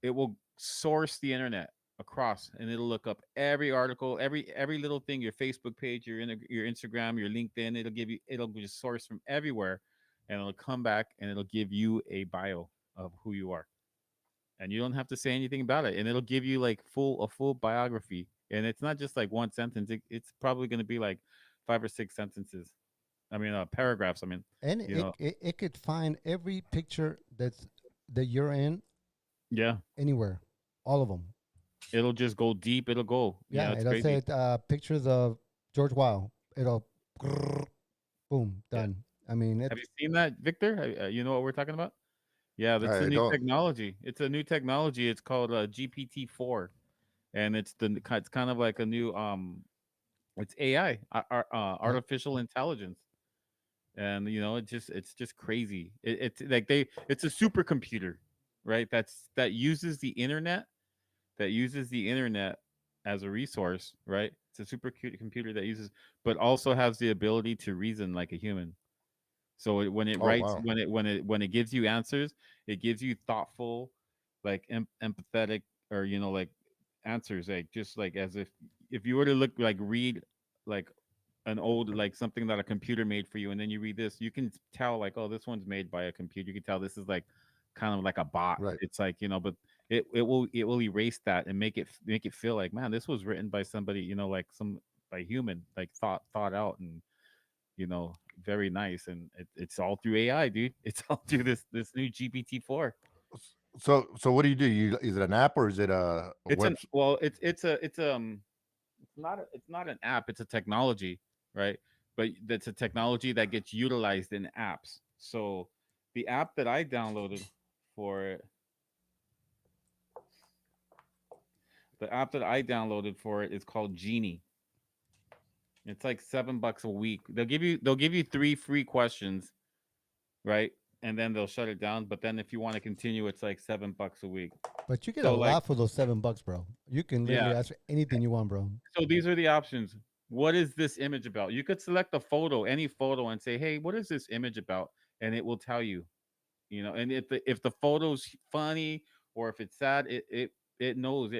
it will source the internet across, and it'll look up every article, every little thing, your Facebook page, your Instagram, your LinkedIn. It'll just source from everywhere, and it'll come back and it'll give you a bio of who you are, and you don't have to say anything about it, and it'll give you like a full biography, and it's not just like one sentence. It's probably going to be like 5 or 6 sentences. I mean, paragraphs. I mean, And you know, it could find every picture that you're in yeah, anywhere, all of them. it'll just go deep. It'll go. Yeah, Yeah, it's it'll crazy. say pictures of George Wow. It'll boom, Yeah. done. I mean, Have you seen that, Victor? You know what we're talking about? Yeah, that's a I new don't. technology. It's a new technology. It's called GPT-4, and it's kind of like a new it's AI, uh, artificial intelligence, and it's just crazy. It's like it's a supercomputer, right? That uses the internet, as a resource, right? It's a supercomputer that uses, but also has the ability to reason like a human. So when it Oh writes, wow. when it gives you answers, it gives you thoughtful, like empathetic, or like answers, like just like as if you were to read like an old, like something that a computer made for you, and then you read this, you can tell like, oh, this one's made by a computer. You can tell this is like kind of like a bot. Right. It's like, but it will erase that and make it feel like, man, this was written by somebody, like by human, like thought out, and very nice. And it's all through AI, dude. It's all through this new GPT-4. So what do you do? Is it an app or is it a It's web? an well, it's not an app, it's a technology, right? But that's a technology that gets utilized in apps. So the app that I downloaded for it, is called Genie. It's like $7 a week. They'll give you 3 free questions, right? And then they'll shut it down. But then if you want to continue, it's like $7 a week. but you get a So like, lot for those $7, bro. You can yeah. literally ask for anything you want, bro. So these are the options. What is this image about? You could select a photo, any photo, and say, "Hey, what is this image about?" And it will tell you. And if the photo's funny or if it's sad, it knows,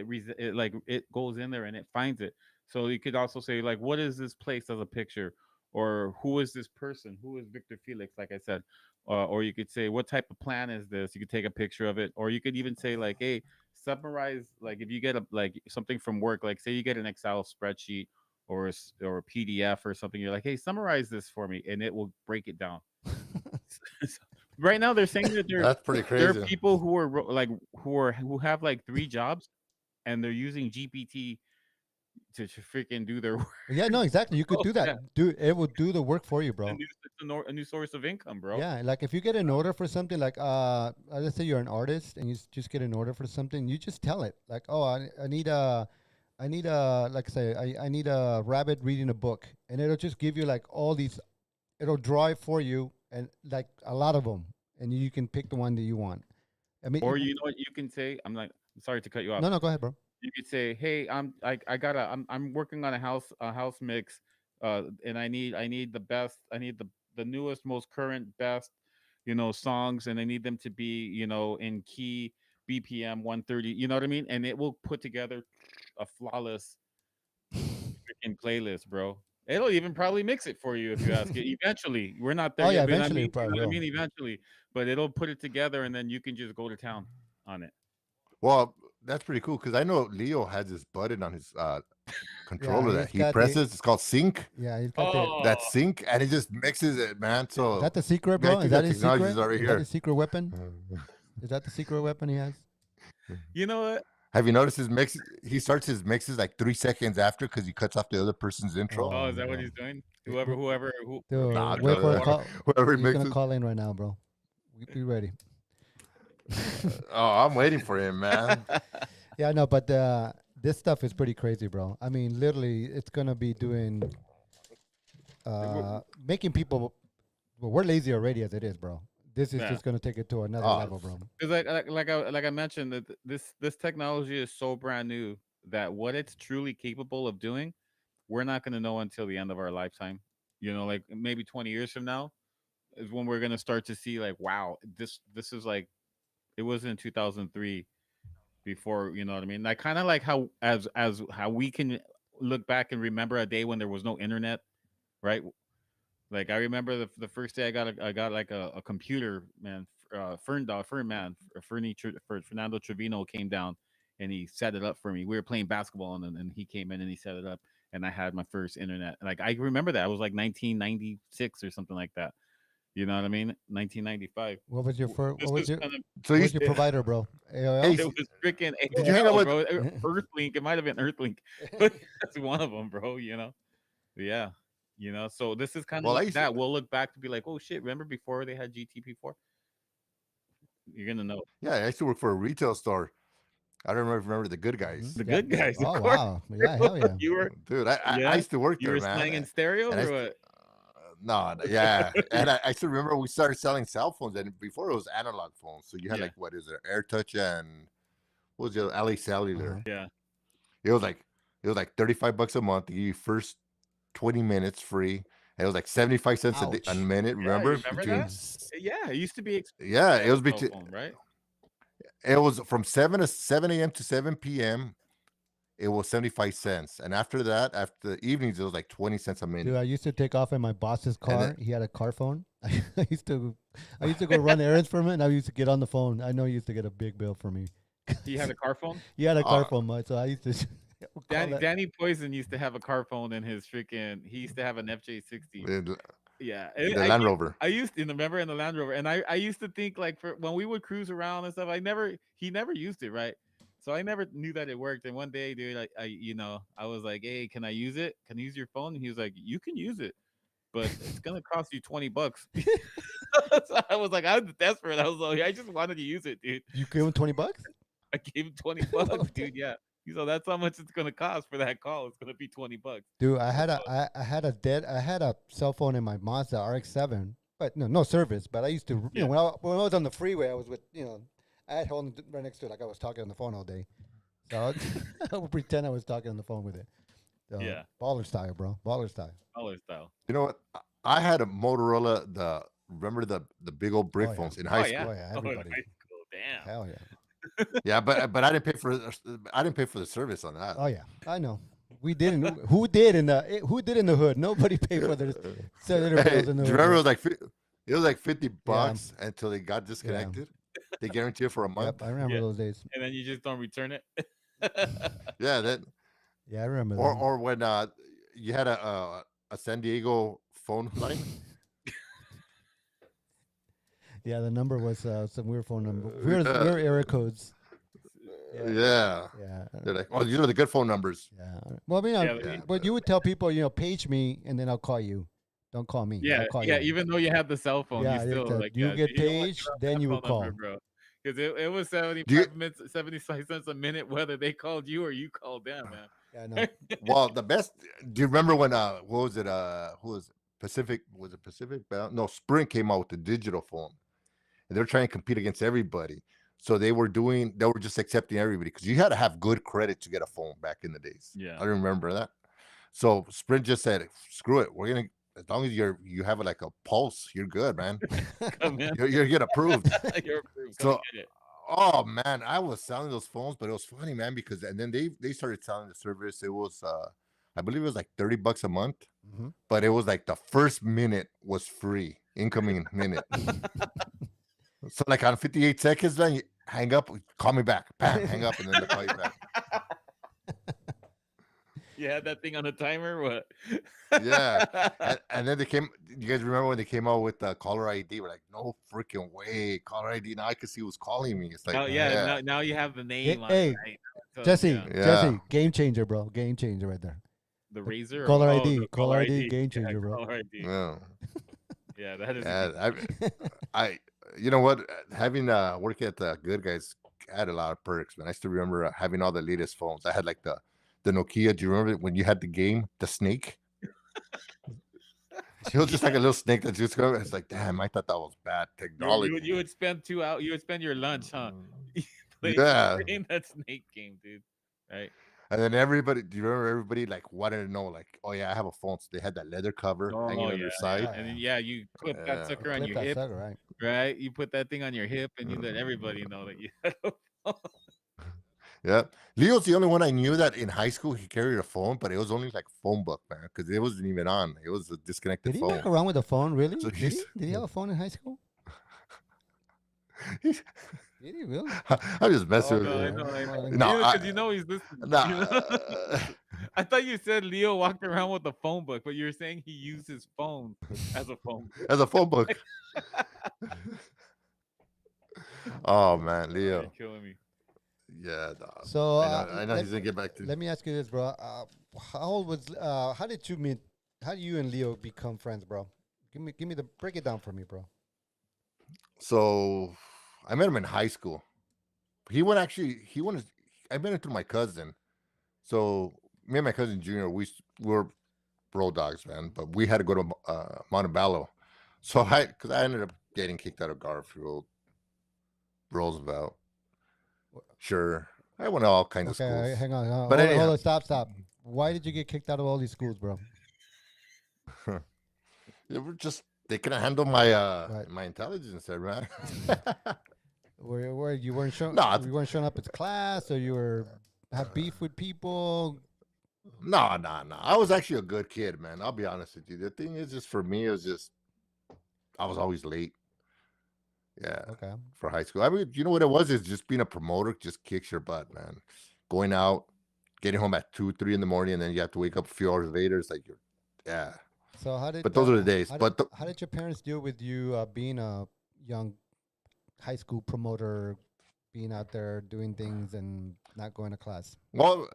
like it goes in there and it finds it. So you could also say like, what is this place as a picture, or who is this person, who is Victor Felix, like I said. Or you could say, what type of plan is this? You could take a picture of it, or you could even say like, hey, summarize, like if you get like something from work, like say you get an Excel spreadsheet or a PDF or something, you're like, hey, summarize this for me, and it will break it down. Right now they're saying that That's pretty there are crazy. people who have like 3 jobs, and they're using GPT to freaking do their work. Yeah, no, exactly. You could do that. Yeah. Do it will do the work for you, bro. A new source of income, bro. Yeah, like if you get an order for something, like let's say you're an artist and you just get an order for something, you just tell it like, oh, I need a, like I say, I need a rabbit reading a book, and it'll just give you like all these, it'll draw it for you, and like a lot of them, and you can pick the one that you want. I mean, Or you know what you can say? I'm sorry to cut you off. no, no, go ahead, bro. You could say, "Hey, I'm working on a house mix, and I need the best, I need the newest, most current, best, songs, and I need them to be, in key BPM 130. You know what I mean? And it will put together a flawless freaking playlist, bro. It'll even probably mix it for you if you ask it. Eventually, we're not there Oh yet. yeah, But eventually it you know probably what I will. mean? Eventually, but it'll put it together, and then you can just go to town on it. Well, that's pretty cool because I know Leo has this button on his controller Yeah, that he's he got presses. It's called sync. yeah, he's got the. That Oh, sync, and it just mixes it, man. Is So that the secret, I bro? Is think that that his technology secret? is already Is that here. his secret weapon? Is that the secret weapon he has? you know what? Have you noticed his mix? He starts his mixes like 3 seconds after because he cuts off the other person's intro. Oh, Oh, is that what bro. he's doing? It- w- Who? Dude, Okay, Nah, wait for a no, call. whoever he He's gonna mixes. call in right now, bro. Be ready. Oh, I'm waiting for him, man. Yeah, no, but this stuff is pretty crazy, bro. I mean, literally, it's gonna be doing making people. Well, we're lazy already as it is, bro. This is Yeah. just gonna take it to another Oh, level, bro. Because like I mentioned that this technology is so brand new that what it's truly capable of doing, we're not going to know until the end of our lifetime. Like maybe 20 years from now is when we're going to start to see like, wow, this is like it was in 2003 before, you know what I mean? Like kind of like how as how we can look back and remember a day when there was no internet, right? Like I remember the first day I got like a computer, man. Fernando Trevino came down and he set it up for me. We were playing basketball and he came in and he set it up and I had my first internet. Like I remember that. It was like 1996 or something like that. You know what I mean? 1995. What was your first? This is kind of so What you, was your provider, bro? AOL. hey, it was freaking did you hang out AOL, with? bro. Earthlink. It might have been Earthlink, but that's one of them, bro. Yeah. So this is kind of Well, I like used that. We'll look back to be like, oh shit, remember before they had GTP4? You're gonna know yeah, I used to work for a retail store. I don't remember the good guys, the Yeah. good guys, of Oh course. wow. Yeah, hell yeah. You were, dude. I yeah, used to work you there, were man. slanging stereos And I or used to, what? no, yeah, and I still remember we started selling cell phones, and before it was analog phones, so you had Yeah. like what is it, AirTouch and what was the LA Cellular? Uh-huh. Yeah, It was like $35 a month to give you first 20 minutes free. And it was like 75 cents a Ouch. minute. yeah. Remember You remember between that? Yeah, it used to be yeah, it was cell between phone, right? it was from 7 a.m. to 7 p.m. It was 75 cents, and after that, after the evenings, it was like 20 cents a Dude, minute. I used to take off in my boss's And car. He had a car phone. I used to go run errands for him, and I used to get on the phone. I know he used to get a big bill for me. He had a car phone. He had a car Uh, phone, so I used to call that. Danny Poison used to have a car phone in his freaking. He used to have an FJ60. the Yeah, the Land Rover. I used to remember in the Land Rover, and I used to think like for when we would cruise around and stuff, he never used it, right? So I never knew that it worked. And one day, dude, I was like, hey, can I use it? Can I use your phone? And he was like, you can use it, but it's gonna cost you $20. So I was like, I was desperate. I was like, I just wanted to use it, dude. You gave him $20? I gave him $20, dude. Yeah. So that's how much it's gonna cost for that call. It's gonna be $20. Dude, I had a cell phone in my Mazda RX-7, but no service. But I used to, you know, when I was on the freeway, I was with, I had home right next to it, like I was talking on the phone all day. So I would pretend I was talking on the phone with it. So, Yeah. baller style, bro, baller style. Dollar style. You know what? I had a Motorola. Remember the big old brick Oh, yeah. phones in high Oh, school. yeah. Oh yeah, Oh, in everybody. high school. Damn. Hell yeah. Yeah, but I didn't pay for the service on that. Oh yeah, I know. We didn't. Who did in the hood? Nobody paid for their cellular Hey, bills in the do hood. you remember bro. it was like $50 until they got disconnected. They guarantee it for a month. Yep, I remember Yeah. those days. And then you just don't return it. Yeah, that Yeah, I remember that. or when you had a San Diego phone line. Yeah, the number was some weird phone number. Weird area codes. Yeah. Yeah. They're like, oh, these are the good phone numbers. Yeah. Well, I mean, Yeah, but you would tell people, page me and then I'll call you. Don't call me. yeah, I'll call yeah. you. Even though you have the cell phone, you Yeah. still like, You get you don't want to paged, give out then that you would phone number, call. bro. Because it was Do you, 75 cents a minute whether they called you or you called them, man. Yeah, no. well, the best. Do you remember when what was it? Who was it? Pacific? Was it Pacific? No, Sprint came out with the digital phone, and they're trying to compete against everybody. So they were just accepting everybody because you had to have good credit to get a phone back in the days. Yeah. I remember that. So Sprint just said, "Screw it, we're gonna as long as you have like a pulse, you're good, man. Come in. You're get approved." You're approved. So Come get it. oh man, I was selling those phones, but it was funny, man, because and then they started selling the service. It was I believe it was like $30 a month, Mhm. but it was like the first minute was free, incoming minute. So like on 58 seconds, then you hang up, call me back, bam, hang up, and then they call you back. You had that thing on a timer, what? Yeah, and then they came. You guys remember when they came out with caller ID? We're like, no freaking way, caller ID. Now I could see who's calling me. It's like, Oh yeah, now you have the name on Hey, it, right? So, Jesse, yeah. Yeah. Jesse, game changer, bro. Game changer right there. The razor or- Caller oh, ID, the caller ID, game Yeah, changer, bro. caller ID. yeah. Yeah, that is Yeah, I, you know what? Having working at the Good Guys had a lot of perks, man. I still remember having all the latest phones. I had like the Nokia. Do you remember when you had the game, the snake? It was just like a little snake that just go. It's like, damn, I thought that was bad technology. you would spend 2 hours. You would spend your lunch, huh? Yeah. Playing that snake game, dude. Right? And then everybody, do you remember everybody like wanted to know, like, oh yeah, I have a phone. So they had that leather cover hanging on their side. yeah. And then you clip Yeah. that sucker on Flip your that hip, sucker, right? right? You put that thing on your hip, and you let everybody know that you had a phone. Yeah, Leo's the only one I knew that in high school he carried a phone, but it was only like phone book, man, because it wasn't even on. It was a disconnected Did he phone. walk around with a phone, really? So Did he? he's- Did he have a phone in high school? He's- Did he really? I'm just messing Oh, with no, I you. know, I know. No, Because I- you know he's listening. Nah, You know? I thought you said Leo walked around with a phone book, but you're saying he used his phone as a phone book. as a phone book. Oh man, You're Leo. killing me. Yeah, dog. So I know he's gonna get back to. let me ask you this, bro. How old was? How did you meet? How did you and Leo become friends, bro? Give me the break it down for me, bro. So I met him in high school. He went. I met him through my cousin. So me and my cousin Junior, we were road dogs, man. But we had to go to Montebello. So because I ended up getting kicked out of Garfield, Roosevelt. Sure, I went to all kinds of Okay, schools. hang on. But Hold anyhow- on, stop. Why did you get kicked out of all these schools, bro? They couldn't handle my Right. my intelligence there, man. Where you weren't showing? No, You weren't showing up at class, or you were have beef with people. No. I was actually a good kid, man. I'll be honest with you. The thing is, just for me, it was just I was always late. Yeah, Okay. for high school. I mean, you know what it was? Is just being a promoter just kicks your butt, man. Going out, getting home at 2, 3 in the morning, and then you have to wake up a few hours later. It's like yeah. So how did? But those are the days. How did your parents deal with you being a young high school promoter, being out there doing things and not going to class? Well,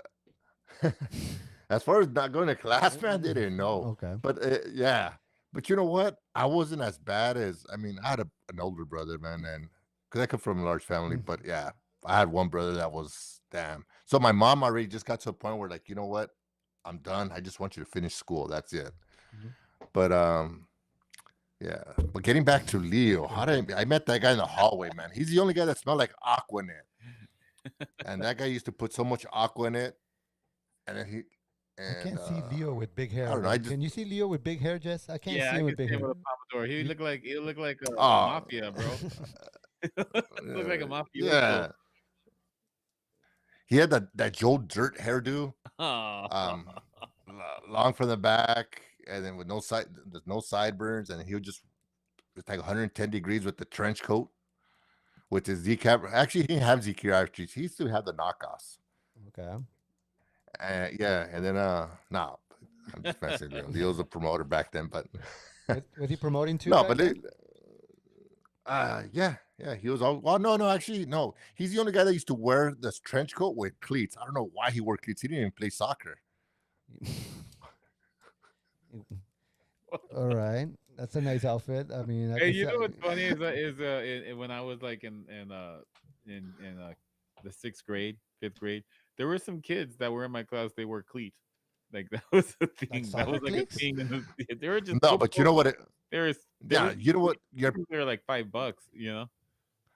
as far as not going to class, man, they didn't know. Okay. But yeah, but you know what? I wasn't as bad as I had an older brother, man, and because I come from a large family. But yeah, I had one brother that was damn. So my mom already just got to a point where like, you know what? I'm done. I just want you to finish school. That's it. Mhm. But yeah. But getting back to Leo, I met that guy in the hallway, man. He's the only guy that smelled like aqua in it. And that guy used to put so much aqua in it. And then I can't see Leo with big hair. I don't know, bro. I just- Can you see Leo with big hair, Jess? I can't Yeah, see I him can with big see him hair. with a pompadour. He looked like a Oh. mafia, bro. Looked like a mafia. Yeah. He had that Joe Dirt hairdo, Oh. long from the back, and then with there's no sideburns, and he would just it's like 110 degrees with the trench coat, with his Z cap. Actually, he didn't have Z cartridges. He used to have the knockoffs. Okay. Yeah, and then no, I'm just messing with you. Leo's a promoter back then, but Was he promoting too? no, back but then? yeah, Yeah, he was all. Well, no, actually, no. He's the only guy that used to wear this trench coat with cleats. I don't know why he wore cleats. He didn't even play soccer. All right, that's a nice outfit. I mean, I Hey, can you say, know what's funny when I was like in the sixth grade, fifth grade, there were some kids that were in my class. They wore cleats. Like that was a like thing. That soccer was like a cleats. thing. They were just No, but you football. know what? They were Yeah, you know what? they were like $5. You know.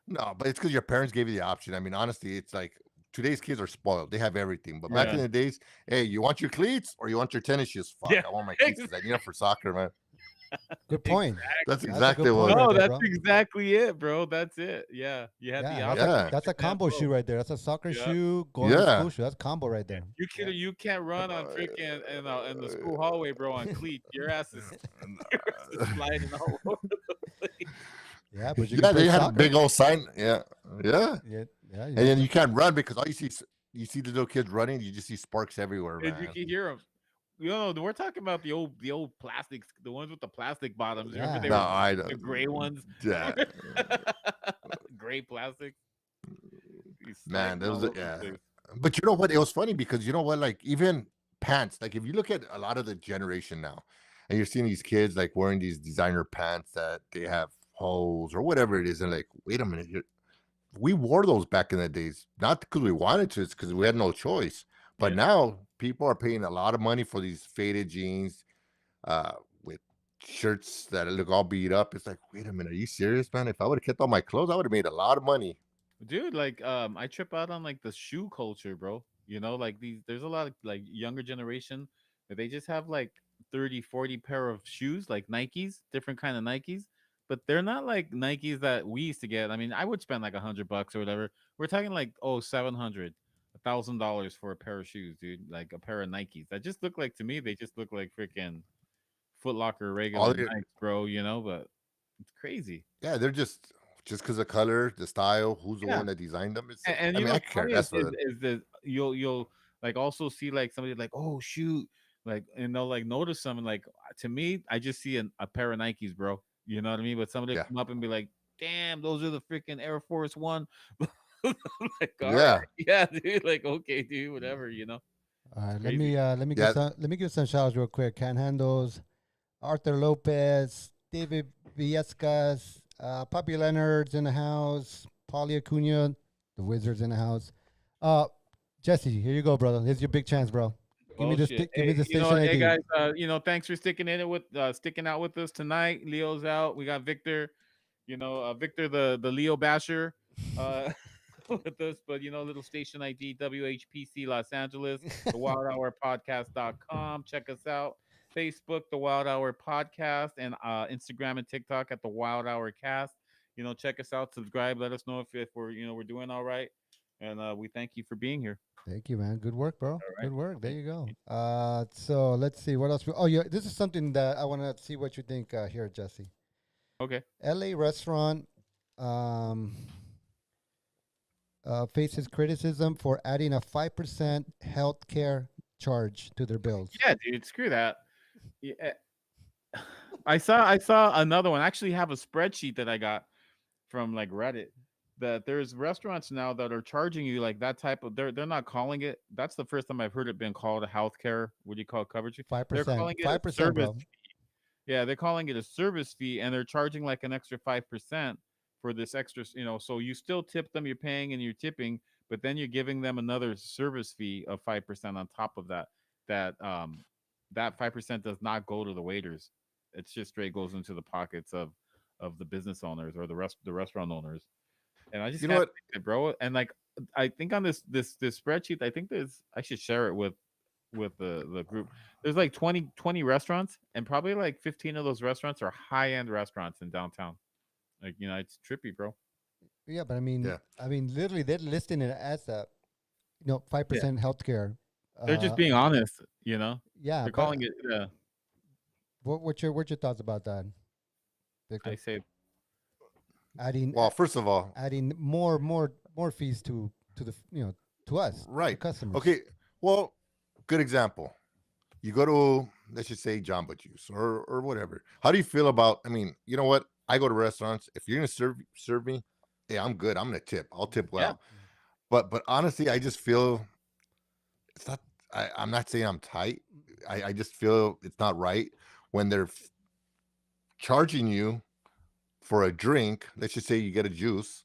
No, but it's because your parents gave you the option. I mean, honestly, it's like today's kids are spoiled. They have everything. But back Yeah. in the days, hey, you want your cleats or you want your tennis shoes? Fuck, Yeah. I want my cleats because I need them for soccer, man. Good point. That's That's a exactly good point what. right No, there, that's bro. exactly it, bro. That's it. Yeah, you had the Yeah, option. Yeah, that's a You had combo both. shoe right there. That's a soccer Yeah. shoe going to yeah. school shoe. That's combo right there. Yeah. You can't run on freaking in the school hallway, bro, on cleats. Your ass is your ass is sliding all over the place. Yeah, but you can Yeah, play they had a soccer. big old sign. Yeah, yeah. Yeah, yeah, And yeah. then you can't run because all you see the little kids running. You just see sparks everywhere, And you man. can hear them. You know, we're talking about the old plastics, the ones with the plastic bottoms. Remember Yeah. they No, were I the don't. gray ones, Yeah, gray plastic. He's man, sliding those. all over the Yeah, place. but you know what? It was funny because you know what? Like even pants. Like if you look at a lot of the generation now, and you're seeing these kids like wearing these designer pants that they have holes or whatever it is, and like, wait a minute, we wore those back in the days, not because we wanted to, it's because we had no choice. But Yeah. now people are paying a lot of money for these faded jeans, with shirts that look all beat up. It's like, wait a minute, are you serious, man? If I would have kept all my clothes, I would have made a lot of money. Dude, like I trip out on like the shoe culture, bro. You know, like there's a lot of like younger generation that they just have like 30, 40 pair of shoes, like Nikes, different kind of Nikes, but they're not like Nikes that we used to get. I mean, I would spend like $100 or whatever. We're talking like, oh, 700, $1,000 for a pair of shoes, dude. Like a pair of Nikes that just look like, to me, they just look like freaking Foot Locker All regular the, Nikes, bro, you know, but it's crazy. yeah, they're just because the color, the style, who's the Yeah. one that designed them. It's, And I you mean, know, I what's care. funny That's what. is that you'll like also see like somebody like, oh shoot, like, and they'll like notice something like, to me, I just see a pair of Nikes, bro. You know what I mean? But somebody Yeah, come up and be like, damn, those are the freaking Air Force One. Like, all right, yeah, yeah, dude. Like, okay, dude, whatever, you know. All It's right, crazy. yeah. let me give some shout outs real quick. Can Handles, Arthur Lopez, David Villescas, Poppy Leonard's in the house, Paulie Acuna, the Wizards in the house. Uh, Jesse, here you go, brother. Here's your big chance, bro. Oh shit. Give me Hey, the you know station what? Hey ID. guys, you know, thanks for sticking out with us tonight. Leo's out. We got Victor, Victor the Leo Basher, uh with us, but you know, little station ID WHPC Los Angeles, the Wild Hour Podcast.com. Check us out. Facebook, the Wild Hour Podcast, and Instagram and TikTok at the Wild Hour Cast. You know, check us out, subscribe, let us know if we're we're doing all right. And we thank you for being here. Thank you, man. Good work, bro. All right. Good work. There Thank you go. you. So let's see what else. Oh, yeah, this is something that I want to see what you think here, Jesse. Okay. LA restaurant um, faces criticism for adding a 5% healthcare charge to their bills. Yeah, dude, screw that. Yeah. I saw another one. I actually have a spreadsheet that I got from like Reddit, that there's restaurants now that are charging you like that type of, they're not calling it, that's the first time I've heard it been called a healthcare, what do you call it, coverage fee? They're 5%. calling it a 5%, service. bro. Yeah, they're calling it a service fee, and they're charging like an extra 5% for this extra, so you still tip them, you're paying and you're tipping, but then you're giving them another service fee of 5% on top of that. That 5% does not go to the waiters. It's just straight goes into the pockets of the business owners or the restaurant owners. And I just You know can't what? take it, bro. And like, I think on this spreadsheet, I think I should share it with the group. There's like 20 restaurants, and probably like 15 of those restaurants are high end restaurants in downtown. Like, it's trippy, bro. Yeah, but Yeah. literally, they're listing it as a, Yeah, 5% healthcare. they're just Uh, being honest. You know, yeah, they're but calling it. what's your thoughts about that, I Victor? say, Adding Well, first of all, adding more fees to the to us, the right. customers. Okay. Well, good example. You go to, let's just say, Jamba Juice or whatever. How do you feel about? I mean, you know what? I go to restaurants. If you're gonna serve me, hey, I'm good. I'm gonna tip. I'll tip Yeah. well. But honestly, I just feel it's not. I'm not saying I'm tight. I just feel it's not right when they're charging you for a drink. Let's just say you get a juice.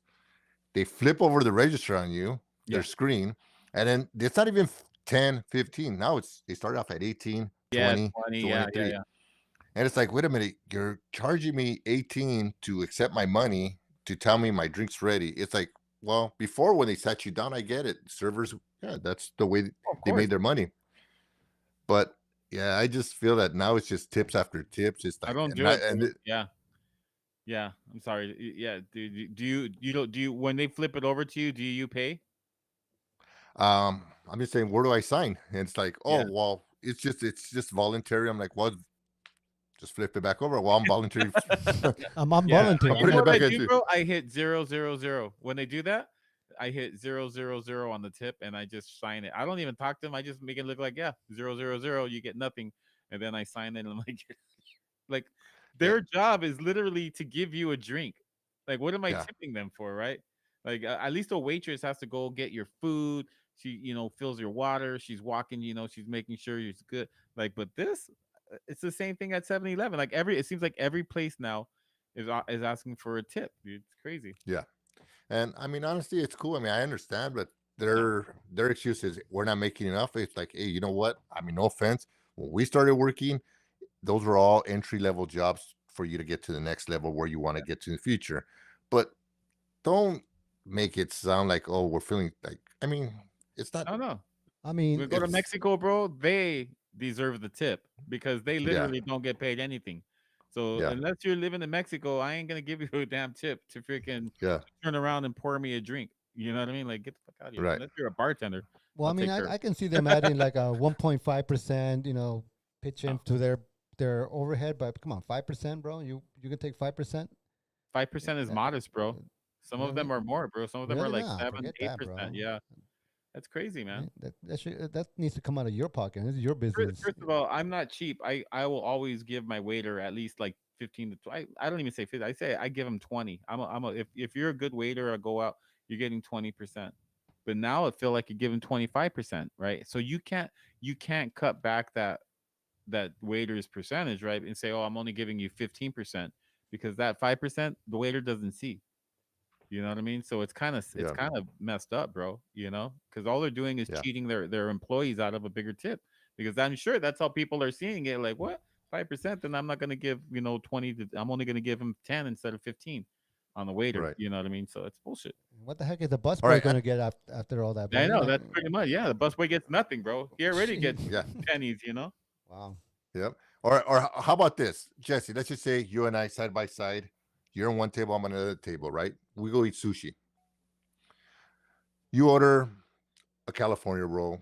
They flip over the register on you, their Yeah. screen, and then it's not even 10, 15. Now they start off at 18, Yeah. 20, 20. Yeah. Yeah. 23. Yeah. And it's like, wait a minute, you're charging me 18 to accept my money to tell me my drink's ready. It's like, well, before when they sat you down, I get it. Servers, yeah, that's the way Of they course. made their money. But yeah, I just feel that now it's just tips after tips. It's I like, don't and do it, and bro. Yeah. Yeah. I'm sorry. Yeah. Do you when they flip it over to you, do you pay? I'm just saying, where do I sign? And it's like, oh Yeah. well, it's just voluntary. I'm like, well, just flip it back over. Well, I'm voluntary. I'm Yeah. I'm volunteering. You know putting it what I back do, into. bro? I hit 000. When they do that, I hit 000 on the tip and I just sign it. I don't even talk to them. I just make it look like, yeah, 000, you get nothing. And then I sign it and I'm like Yeah, their job is literally to give you a drink. Like, what am I yeah, tipping them for, right? Like, at least a waitress has to go get your food. She, fills your water. She's walking, she's making sure you're good. Like, but this, it's the same thing at 7-Eleven. Like, it seems like every place now is asking for a tip, dude. It's crazy. yeah. And I mean, honestly, it's cool. I mean, I understand, but Yeah. their excuse is we're not making enough. It's like, hey, you know what? I mean, no offense. When we started working, those were all entry level jobs for you to get to the next level where you want to get to in the future. But don't make it sound like, oh, we're feeling like. I mean, it's not. I don't know. I We mean, go to It's Mexico, bro. They deserve the tip because they yeah, literally don't get paid anything. So yeah, unless you're living in Mexico, I ain't gonna give you a damn tip to freaking yeah. turn around and pour me a drink. You know what I mean? Like, get the fuck out of here. Right. Unless you're a bartender, well, I I'll mean, take care. I can see them adding like a 1.5%, pitch in No, to their overhead. But come on, 5%, bro. You can take 5%. 5% is Yeah, modest, bro. Some of really, them are more, bro. Some of them are really, like nah, seven, forget eight that, percent. bro. Yeah, that's crazy, man. That needs to come out of your pocket. This is your business. First of all, I'm not cheap. I will always give my waiter at least like 15 to 20. I don't even say 50. I say I give him 20. If you're a good waiter or go out, you're getting 20%. But now I feel like you're giving 25%, right? So you can't cut back that waiter's percentage, right? And say, "Oh, I'm only giving you 15% because that 5% the waiter doesn't see." You know what I mean? So it's Yeah, kind of messed up, bro. Because all they're doing is yeah, cheating their employees out of a bigger tip. Because I'm sure that's how people are seeing it. Like, what, 5%? Then I'm not gonna give 20. I'm only gonna give him 10 instead of 15 on the waiter. right. You know what I mean? So it's bullshit. What the heck is the All busboy right. going to get after all that, bro? I He's know not. that's pretty much, yeah. The busboy gets nothing, bro. He already gets Yeah. pennies. You know? Wow. Yep. Or how about this, Jesse? Let's just say you and I side by side. You're on one table, I'm on another table, right? We go eat sushi. You order a California roll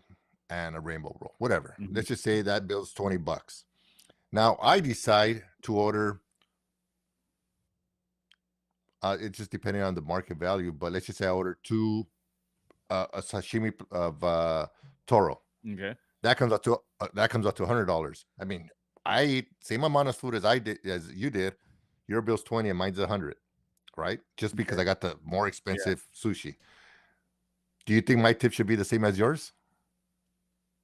and a rainbow roll, whatever. Mhm. Let's just say that bill's $20. Now I decide to order. It's just depending on the market value, but let's just say I order a sashimi of toro. Okay. That comes out to $100. I mean, I eat same amount of food as you did. Your bill's 20 and mine's 100, right? Just because Okay. I got the more Yeah. expensive sushi. Do you think my tip should be the same as yours?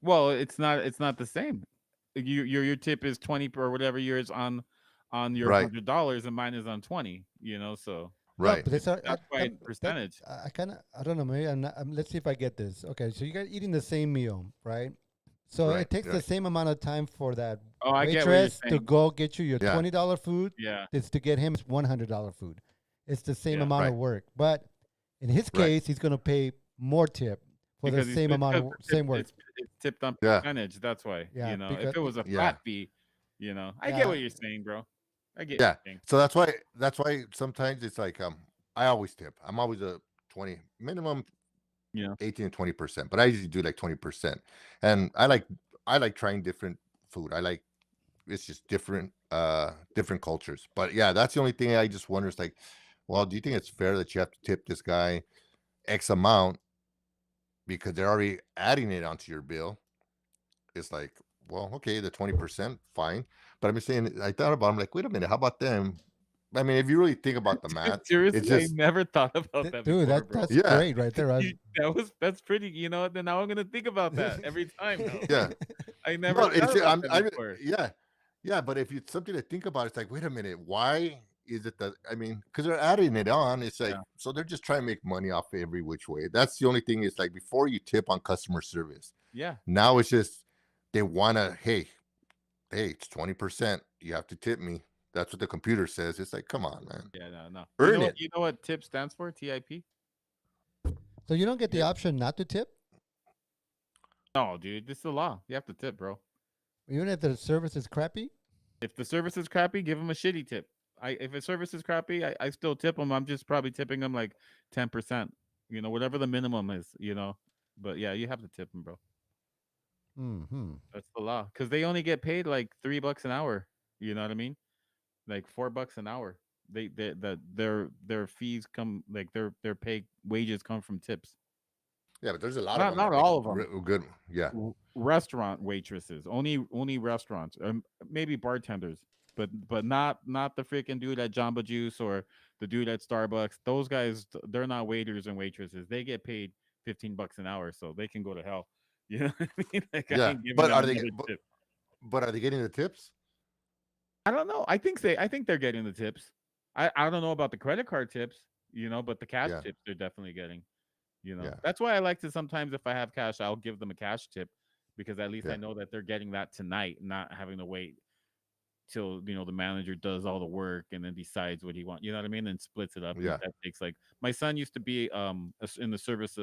Well, it's not the same. Your tip is 20 or whatever yours on your Right, $100 and mine is on 20, so No, right, but it's that's why it's percentage. I kind of I don't know. Maybe I'm not. Let's see if I get this. Okay, so you guys eating the same meal, right? So right, it takes the right. same amount of time for that Oh, I get what you're waitress to saying. go get you your Yeah, $20 food. Yeah. It's to get him his $100 food. It's the same Yeah. amount of right, work, but in his right. case, he's gonna pay more tip for the Because same amount of same work. it's tipped on Yeah, percentage. That's why, Yeah, if because it was a yeah, flat fee, I get yeah, what you're saying, bro. I get what yeah. you're saying. So that's why sometimes it's like I always tip. I'm always a 20 minimum Yeah. 18 to 20%, but I usually do like 20%. And I like trying different food. It's just different cultures. But yeah, that's the only thing I just wonder is like, well, do you think it's fair that you have to tip this guy X amount because they're already adding it onto your bill? It's like, well, okay, the 20%, fine. But I'm just saying, I thought about it, I'm like, wait a minute, how about them I mean, if you really think about the math, it's Seriously, I just never thought about Th- that dude, before, bro. that's Yeah. great right there. That's pretty. You know, then now I'm gonna think about that every time now. yeah. I never No, thought it's about that before. yeah, yeah. But if it's something to think about, it's like, wait a minute, why is it that? I mean, because they're adding it on. It's like, Yeah. so they're just trying to make money off every which way. That's the only thing. Is like before you tip on customer service. Yeah. Now it's just they wanna, hey, it's 20%. You have to tip me. That's what the computer says. It's like, come on, man, Yeah. No. earn it. You know what TIP stands for? TIP. So you don't get the Yeah. option not to tip, No, dude. This is the law. You have to tip, bro. even if the service is crappy. If the service is crappy, give them a shitty tip. If a service is crappy, I still tip them. I'm just probably tipping them like 10%. You know, whatever the minimum is. You know, but yeah, you have to tip them, bro. Hmm. That's the law because they only get paid like $3 an hour. You know what I mean? Like $4 an hour. Their fees come like their pay wages come from tips. Yeah, but there's a lot Not of them. not all of them. Good. Yeah. Restaurant waitresses, only restaurants, maybe bartenders, but not the freaking dude at Jamba Juice or the dude at Starbucks. Those guys, they're not waiters and waitresses. They get paid $15 an hour, so they can go to hell. You know what I mean? Like I Yeah. ain't giving But them are they? another tip. But are they getting the tips? I don't know. I think they're getting the tips. I don't know about the credit card tips, you know, but the cash Yeah. tips they're definitely getting. You know, Yeah. that's why I like to sometimes if I have cash, I'll give them a cash tip because at least I Yeah. know that they're getting that tonight, not having to wait till the manager does all the work and then decides what he wants. You know what I mean? And splits it up. And Yeah. that takes like my son used to be in the service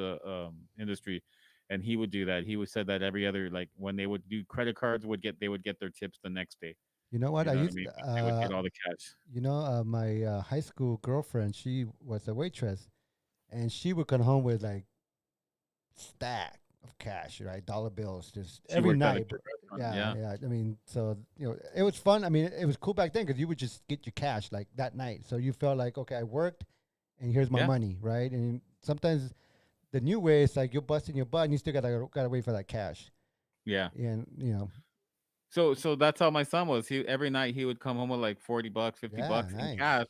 industry, and he would do that. He would said that every other like when they would do credit cards they would get their tips the next day. You know what? You I know what I used mean? They would get all the cash. my high school girlfriend. She was a waitress, and she would come home with like stack of cash, right? Dollar bills, just She every worked at a night. good restaurant, Yeah, yeah. yeah. I mean, so it was fun. I mean, it was cool back then because you would just get your cash like that night. So you felt like, okay, I worked, and here's my Yeah. money, right? And sometimes the new way is like you're busting your butt, and you still gotta wait for that cash. Yeah. And So that's how my son was. He every night he would come home with like $40, yeah, $50 in nice. cash,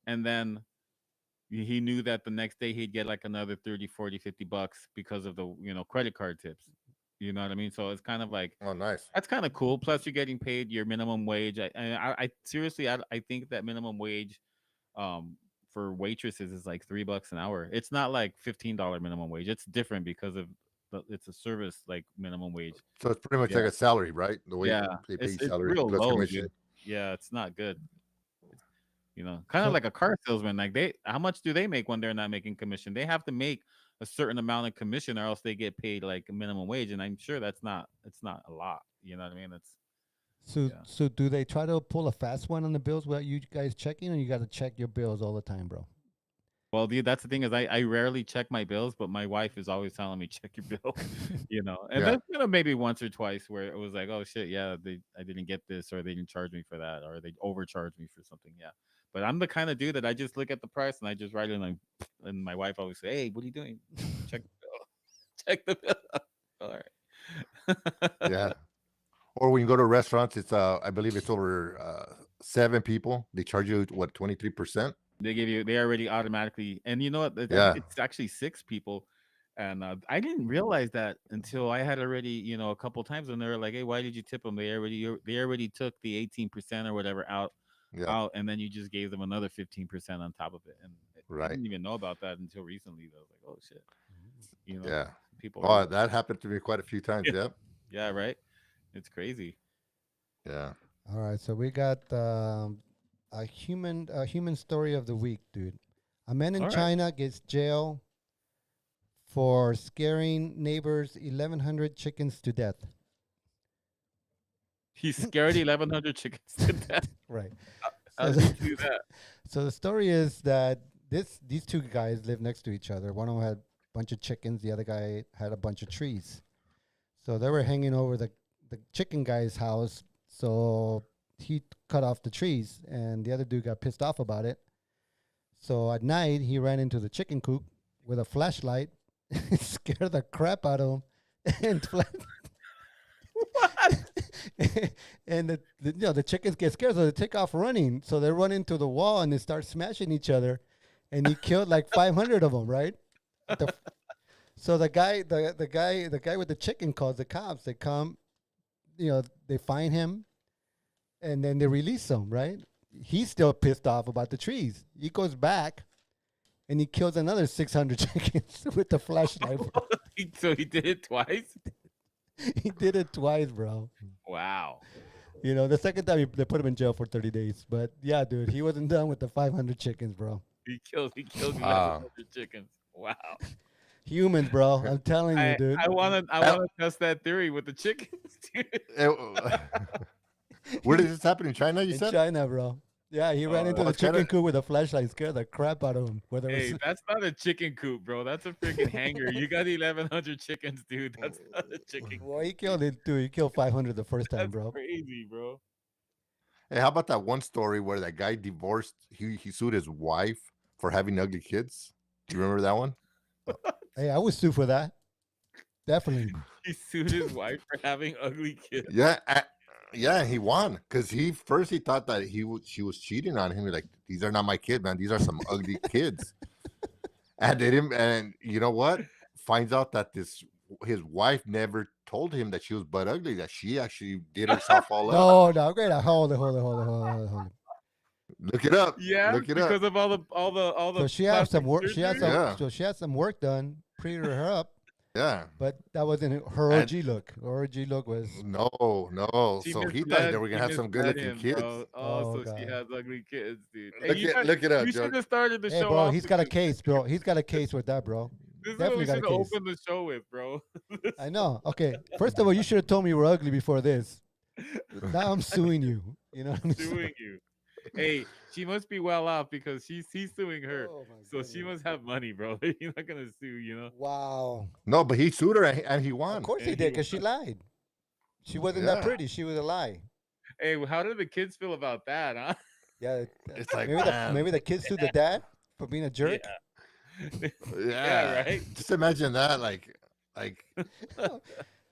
and then he knew that the next day he'd get like another 30, 40, $50 because of the credit card tips. You know what I mean? So it's kind of like Oh, nice. that's kind of cool. Plus you're getting paid your minimum wage. I seriously I think that minimum wage for waitresses is like $3 an hour. It's not like $15 minimum wage. It's different because of it's a service like minimum wage. So it's pretty much Yeah. like a salary, right? The way Yeah, they pay it's salary real plus low, commission. dude. Yeah, it's not good. Kind of So like a car salesman. Like how much do they make when they're not making commission? They have to make a certain amount of commission, or else they get paid like a minimum wage. And I'm sure it's not a lot. You know what I mean? It's so yeah. so do they try to pull a fast one on the bills without you guys checking, or you got to check your bills all the time, bro? Well, dude, that's the thing is I rarely check my bills, but my wife is always telling me check your bill, And Yeah. then maybe once or twice where it was like, oh shit, yeah, I didn't get this, or they didn't charge me for that, or they overcharged me for something, yeah. But I'm the kind of dude that I just look at the price and I just write it in, and my wife always say, hey, what are you doing? Check the bill, check the bill. All right. Yeah. Or when you go to restaurants, it's I believe it's over 7 people. They charge you what 23%. They already automatically, and you know what? I think Yeah. it's actually 6 people, and I didn't realize that until I had already, a couple times, and they were like, "Hey, why did you tip them? They already took the 18% or whatever Yeah. out, and then you just gave them another 15% on top of it." And I Right. didn't even know about that until recently. Though, I was like, "Oh shit," Yeah. people. Oh, that happened to me quite a few times. Yeah. Yep. Yeah, right. It's crazy. Yeah. All right, so we got a human story of the week, dude. A man in All right. China gets jail for scaring neighbors 1,100 chickens to death. He scared 1,100 chickens to death. Right. How So, did he do that? so the story is that these two guys live next to each other. One of them had a bunch of chickens. The other guy had a bunch of trees. So they were hanging over the chicken guy's house. So he cut off the trees, and the other dude got pissed off about it. So at night, he ran into the chicken coop with a flashlight, scared the crap out of him, and And the chickens get scared, so they take off running. So they run into the wall and they start smashing each other. And he killed like 500 of them, right? The, so the guy with the chicken calls the cops. They come, they find him, and then they release him, right? He's still pissed off about the trees. He goes back, and he kills another 600 chickens with the flashlight. Bro. So he did it twice. He did it twice, bro. Wow. The second time they put him in jail for 30 days. But yeah, dude, he wasn't done with the 500 chickens, bro. He killed Wow. 1,100 chickens. Wow. Humans, bro. I'm telling you, dude. I wanna test that theory with the chickens, dude. Where did this happen in China? You In said. China, bro. Yeah, he ran into the Well, it's kinda- chicken coop with a flashlight, scared the crap out of him. Whether it Hey, was, that's not a chicken coop, bro. That's a freaking hanger. You got 1,100 chickens, dude. That's not a chicken. well, he killed it too. He killed 500 the first time, That's bro. crazy, bro. Hey, how about that one story where that guy divorced? He sued his wife for having ugly kids. Do you remember that one? Hey, I would sue for that. Definitely. He sued his wife for having ugly kids. Yeah, yeah, he won because he thought that she was cheating on him. He's like, these are not my kids, man. These are some ugly kids. And they didn't. And you know what? Finds out that his wife never told him that she was butt ugly. That she actually did herself all up. No, great. Hold it. Look it up. Yeah, Look it because up. of all the. So she had some plastic work. She had surgery? some. Yeah. So she had some work done, prettied her up, Yeah. but that wasn't her And- OG look. Her OG look was. No. She So he thought misled- they were gonna she have some good looking misled him, kids. bro. Oh, So she God. has ugly kids, dude. Look it up, You George. should have started the Hey, show bro, off he's with got a this. case, bro. He's got a case with that, bro. This is what definitely we got a should have case. opened the show with, bro. I know. Okay, first of all, you should have told me you were ugly before this. Now I'm suing you. You know what I'm saying? Suing you. Hey, she must be well off because he's suing her. Oh, my So she goodness. must have money, bro. You're not gonna sue, you know. Wow. No, but he sued her and he won. Of course he And did, he because she lied. She wasn't that Yeah. pretty. She was a lie. Hey, how did the kids feel about that, huh? Yeah. It's like, maybe the kids sued the dad for being a jerk. Yeah, right? Just imagine that, like.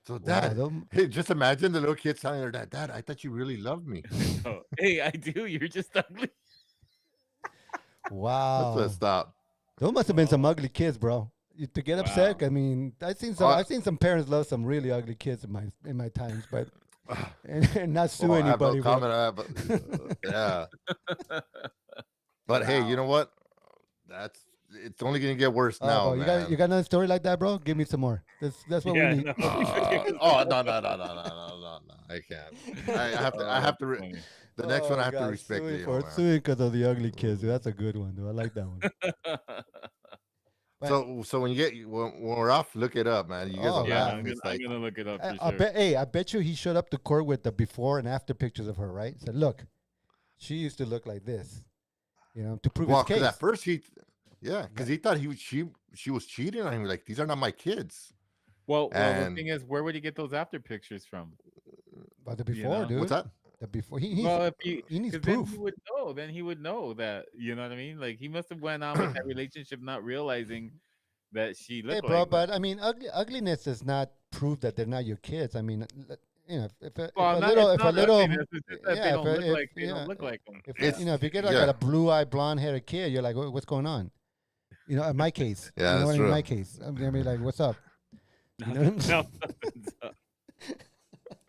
So Wow, dad, them- hey, just imagine the little kid telling her that, Dad, I thought you really loved me. Oh, hey, I do. You're just ugly. wow. Let's stop. Those must have been some ugly kids, bro. To get upset, Wow. I mean, I've seen some parents love some really ugly kids in my times, but and not sue Well, I have no anybody. bro. comment on that, but yeah. But hey, you know what? It's only gonna get worse Oh, now, bro, man. you got another story like that, bro? Give me some more. That's what we need. no. Oh no! I can't. I have to. That's funny. The next one I have to God, respect suing you. for man. suing because of the ugly kids. Dude. That's a good one, dude. I like that one. But- So when we're off, look it up, man. You guys Oh, are Yeah, laughing. I'm It's like, gonna look it up for I sure. bet. Hey, I bet you he showed up to court with the before and after pictures of her. Right? Said, look, she used to look like this. To prove well, his because case. at first because he thought she was cheating on him. Like, these are not my kids. Well, the And- thing is, where would he get those after pictures from? But the before, know? dude. What's that? The before. He Well, if he needs 'cause then proof. he would know. Then he would know that, you know what I mean? Like, he must have went on with that relationship, not realizing that she looked Hey, bro, like that. but I mean, ugliness does not prove that they're not your kids. I mean, if a Well, little, it's not ugliness, it's just that yeah, they if don't a- look if- like they yeah, don't look like them. if It's- if you get like yeah. a blue-eyed, blonde-haired kid, you're like, what's going on? In my case, Yeah, you know that's what I mean? true. In my case, I'm gonna be like, what's up? You know what I'm saying? No, nothing's up.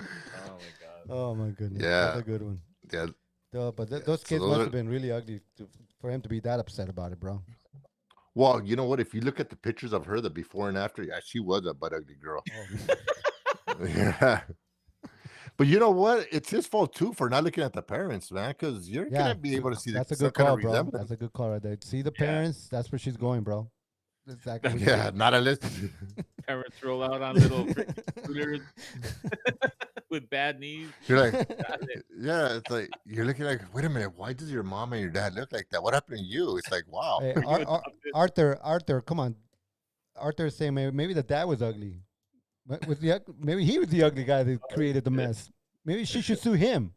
Oh my god. Oh my goodness, Yeah. that's a good one. Yeah. But those So kids those must are- have been really ugly for him to be that upset about it, bro. Well, you know what? If you look at the pictures of her, the before and after, yeah, she was a butt ugly girl. Oh, Yeah. But you know what? It's his fault too for not looking at the parents, man. Because you're yeah, gonna be able to see that's a some good kind call, of bro. resemblance. That's a good call right there. See the Yeah. parents? That's where she's going, bro. That's exactly. what Yeah, not unless. Parents roll out on little freaking scooters with bad knees. You're like, Got it. yeah, it's like you're looking like, wait a minute, why does your mom and your dad look like that? What happened to you? It's like, wow. Hey, You Arthur, come on. Arthur's saying maybe the dad was ugly. Maybe he was the ugly guy that created the mess. Maybe she should sue him.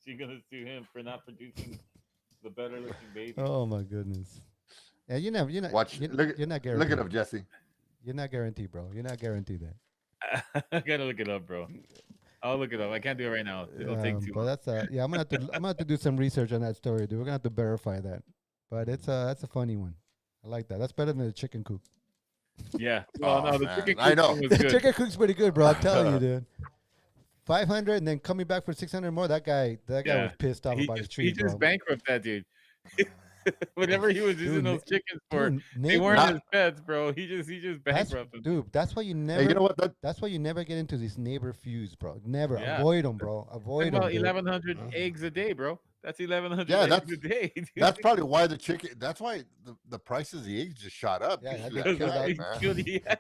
She's gonna sue him for not producing the better looking baby. Oh my goodness. Yeah, you're not. Watch, You're, look, you're not look guaranteed. it up, Jesse. You're not guaranteed, bro. You're not guaranteed that. I gotta look it up, bro. I'll look it up. I can't do it right now. It'll take too but long. that's yeah. I'm gonna have to do some research on that story, dude. We're gonna have to verify that. But that's a funny one. I like that. That's better than the chicken coop. Yeah. Well, Oh no, the man, chicken I coop know. one was The good. chicken coop's pretty good, bro. I'm telling you, dude. 500 and then coming back for 600 more. That guy was Yeah. pissed off about his He treat, just bro. bankrupt that dude. Whatever he was using Dude, those chickens for, dude, they weren't Not- his pets, bro. He just that's bankrupted. dude. That's why you Hey, never. you know what? That That's why you never get into these neighbor feuds, bro. Never Yeah. avoid them, bro. Talking Avoid them, about dude. 1,100 eggs a day, bro. That's 1,100 yeah, eggs a day, dude. that's probably why the chicken. That's why the prices of the eggs just shot up. Yeah, because they of that killed guy, out- He man. killed- yeah,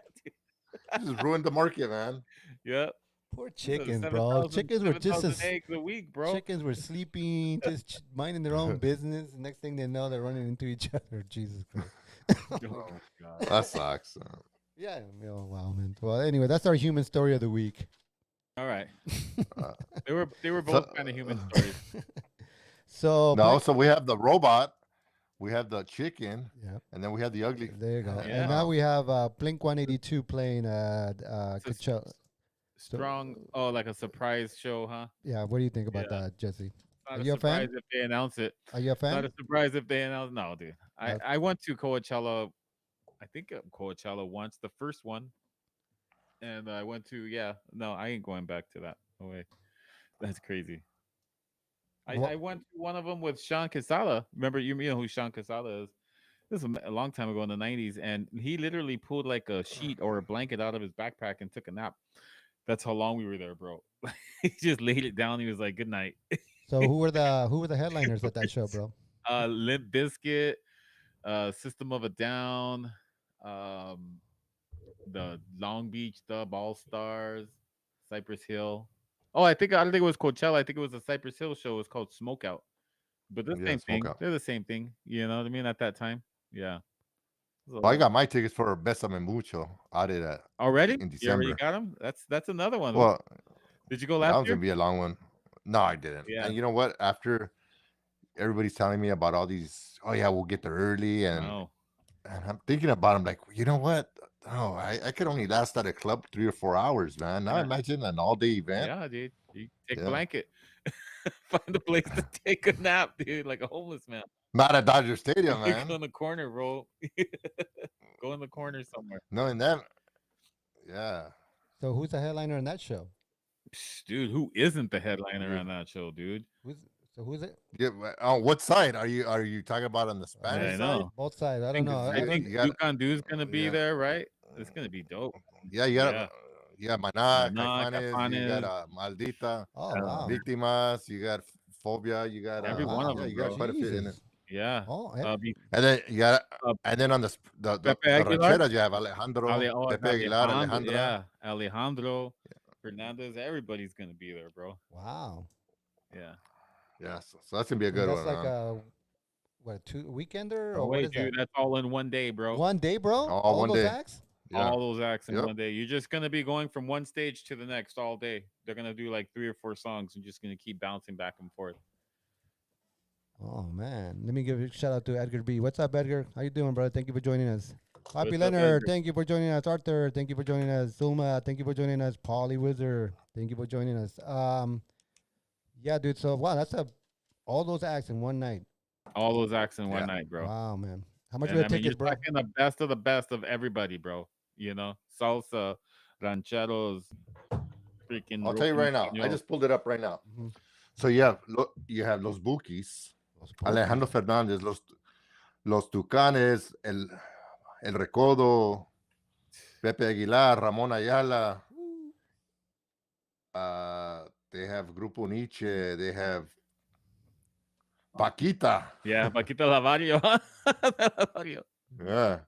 He just ruined the market, man. yeah. Poor He said chickens, bro. 7,000 Chickens were just 7,000 as eggs a week, bro. chickens were sleeping, just minding their own business. Next thing they know, they're running into each other. Jesus Christ. Oh, God. That sucks. Yeah. Oh, wow, man. Well, anyway, that's our human story of the week. All right. Uh, They were both kind of human stories. So no, so we have the robot, we have the chicken, yeah, and then we have the ugly. there you go. Yeah. And now we have Blink 182 playing It's a Coachella. Strong. Oh, like a surprise show, huh? Yeah, what do you think about Yeah. that, Jesse? Not Are a you a fan? surprise if they announce it. Are you a Not fan? a surprise if they announce. No, dude. Uh, I went to Coachella. I think Coachella once, the first one, and I went to No, I ain't going back to that. No way. That's crazy. Wha- I went to one of them with Sean Casala. Remember you know who Sean Casala is? This was a long time ago in the '90s, and he literally pulled like a sheet or a blanket out of his backpack and took a nap. That's how long we were there, bro. He just laid it down. He was like, "Good night." So who were the headliners at that show, bro? Limp Biscuit, System of a Down, um, the Long Beach Dub All Stars, Cypress Hill. Oh, I don't think it was Coachella. I think it was the Cypress Hill show. It was called Smokeout. But the Yeah, same thing. Smokeout. They're the same thing. You know what I mean? At that time, yeah. So, Well, I got my tickets for Besame Mucho out of that already. in You already December. got them. That's another one. Well, Did you go that last one's year? gonna be a long one. No, I didn't. Yeah. And you know what? After everybody's telling me about all these, oh yeah, we'll get there early, and No. I'm thinking about. I'm like, you know what? Oh, I could only last at a club 3 or 4 hours, man. Now Yeah. imagine an all-day event. Yeah, dude. You take a Yeah. blanket. Find a place to take a nap, dude, like a homeless man. Not at Dodger Stadium, Go man. in the corner, bro. Go in the corner somewhere. Knowing that, yeah. So who's the headliner in that show? Dude, who isn't the headliner Yeah. on that show, dude? Who's it? Yeah, on what side are you talking about? On the Spanish I side? know. Both sides. I don't know. I think You gotta- Duke on Dude's gonna be yeah. there, right? It's gonna be dope. Yeah, you got Maná, Maná, Caifanes, you got Caifanes. Maldita, Oh wow. Víctimas, you got Phobia, you got Every one of yeah, them, you got bro. quite a few in it. Jesus. Yeah. Oh, And then you got Uh, and then on the Pepe Aguilar? rancheras you have Alejandro, Pepe Aguilar, Alejandro. Yeah, Alejandro, Fernandez. Everybody's gonna be there, bro. wow. Yeah. Yeah, so that's gonna be a And good that's one. like huh? a weekender No or what way, is dude. that? That's all in one day, bro. One day, bro? All one those day. acts? Yeah. All those acts in Yep. one day. You're just gonna be going from one stage to the next all day. They're gonna do like 3 or 4 songs and just gonna keep bouncing back and forth. Oh man. Let me give a shout out to Edgar B. What's up, Edgar? How you doing, brother? Thank you for joining us. Happy What's up, Leonard, Edgar? thank you for joining us. Arthur, thank you for joining us. Zulma, thank you for joining us. Polly Wizard, thank you for joining us. Yeah, dude. So wow, that's all those acts in one night. All those acts in one Yeah. night, bro. Wow, man. How much And were I the mean, you're tickets, bro? talking the best of everybody, bro. You know, salsa, rancheros, freaking. I'll tell you rock right now. I español. just pulled it up right now. Mhm. So you have Los Bukis, Los Alejandro Fernandez, Los Tucanes, El Recodo, Pepe Aguilar, Ramón Ayala. They have Grupo Nietzsche. They have Paquita. Yeah, Paquita Lavario. Lavario. Yeah.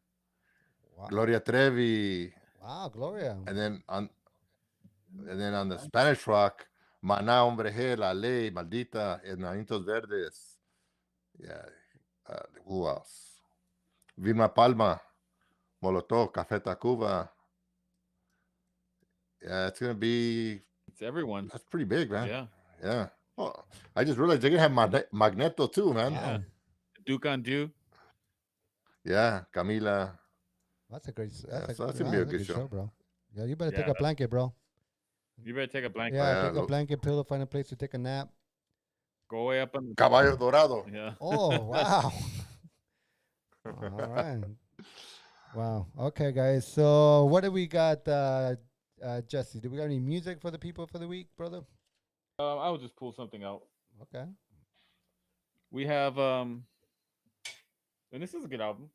Wow. Gloria Trevi. Wow, Gloria. And then on the Spanish rock, Maná, Hombre G, La Ley, Maldita, Enanitos Verdes. Yeah. Who else? Vilma Palma, Molotov, Café Tacuba. Yeah, it's gonna be. It's everyone. That's pretty big, man. Yeah. Yeah. Oh, I just realized they're gonna have Magneto too, man. Wow. Yeah. Duke on Duke. Yeah, Camila. That's a great. So that's gonna be a good show. bro. Yeah, you better take Yeah. a blanket, bro. You better take a blanket. Yeah, Yeah, take a blanket, pillow, find a place to take a nap. Go way up on. Caballo Dorado. Yeah. Oh, wow. All right. Wow. Okay, guys. So what do we got, Jesse? Do we got any music for the people for the week, brother? I will just pull something out. Okay. We have and this is a good album.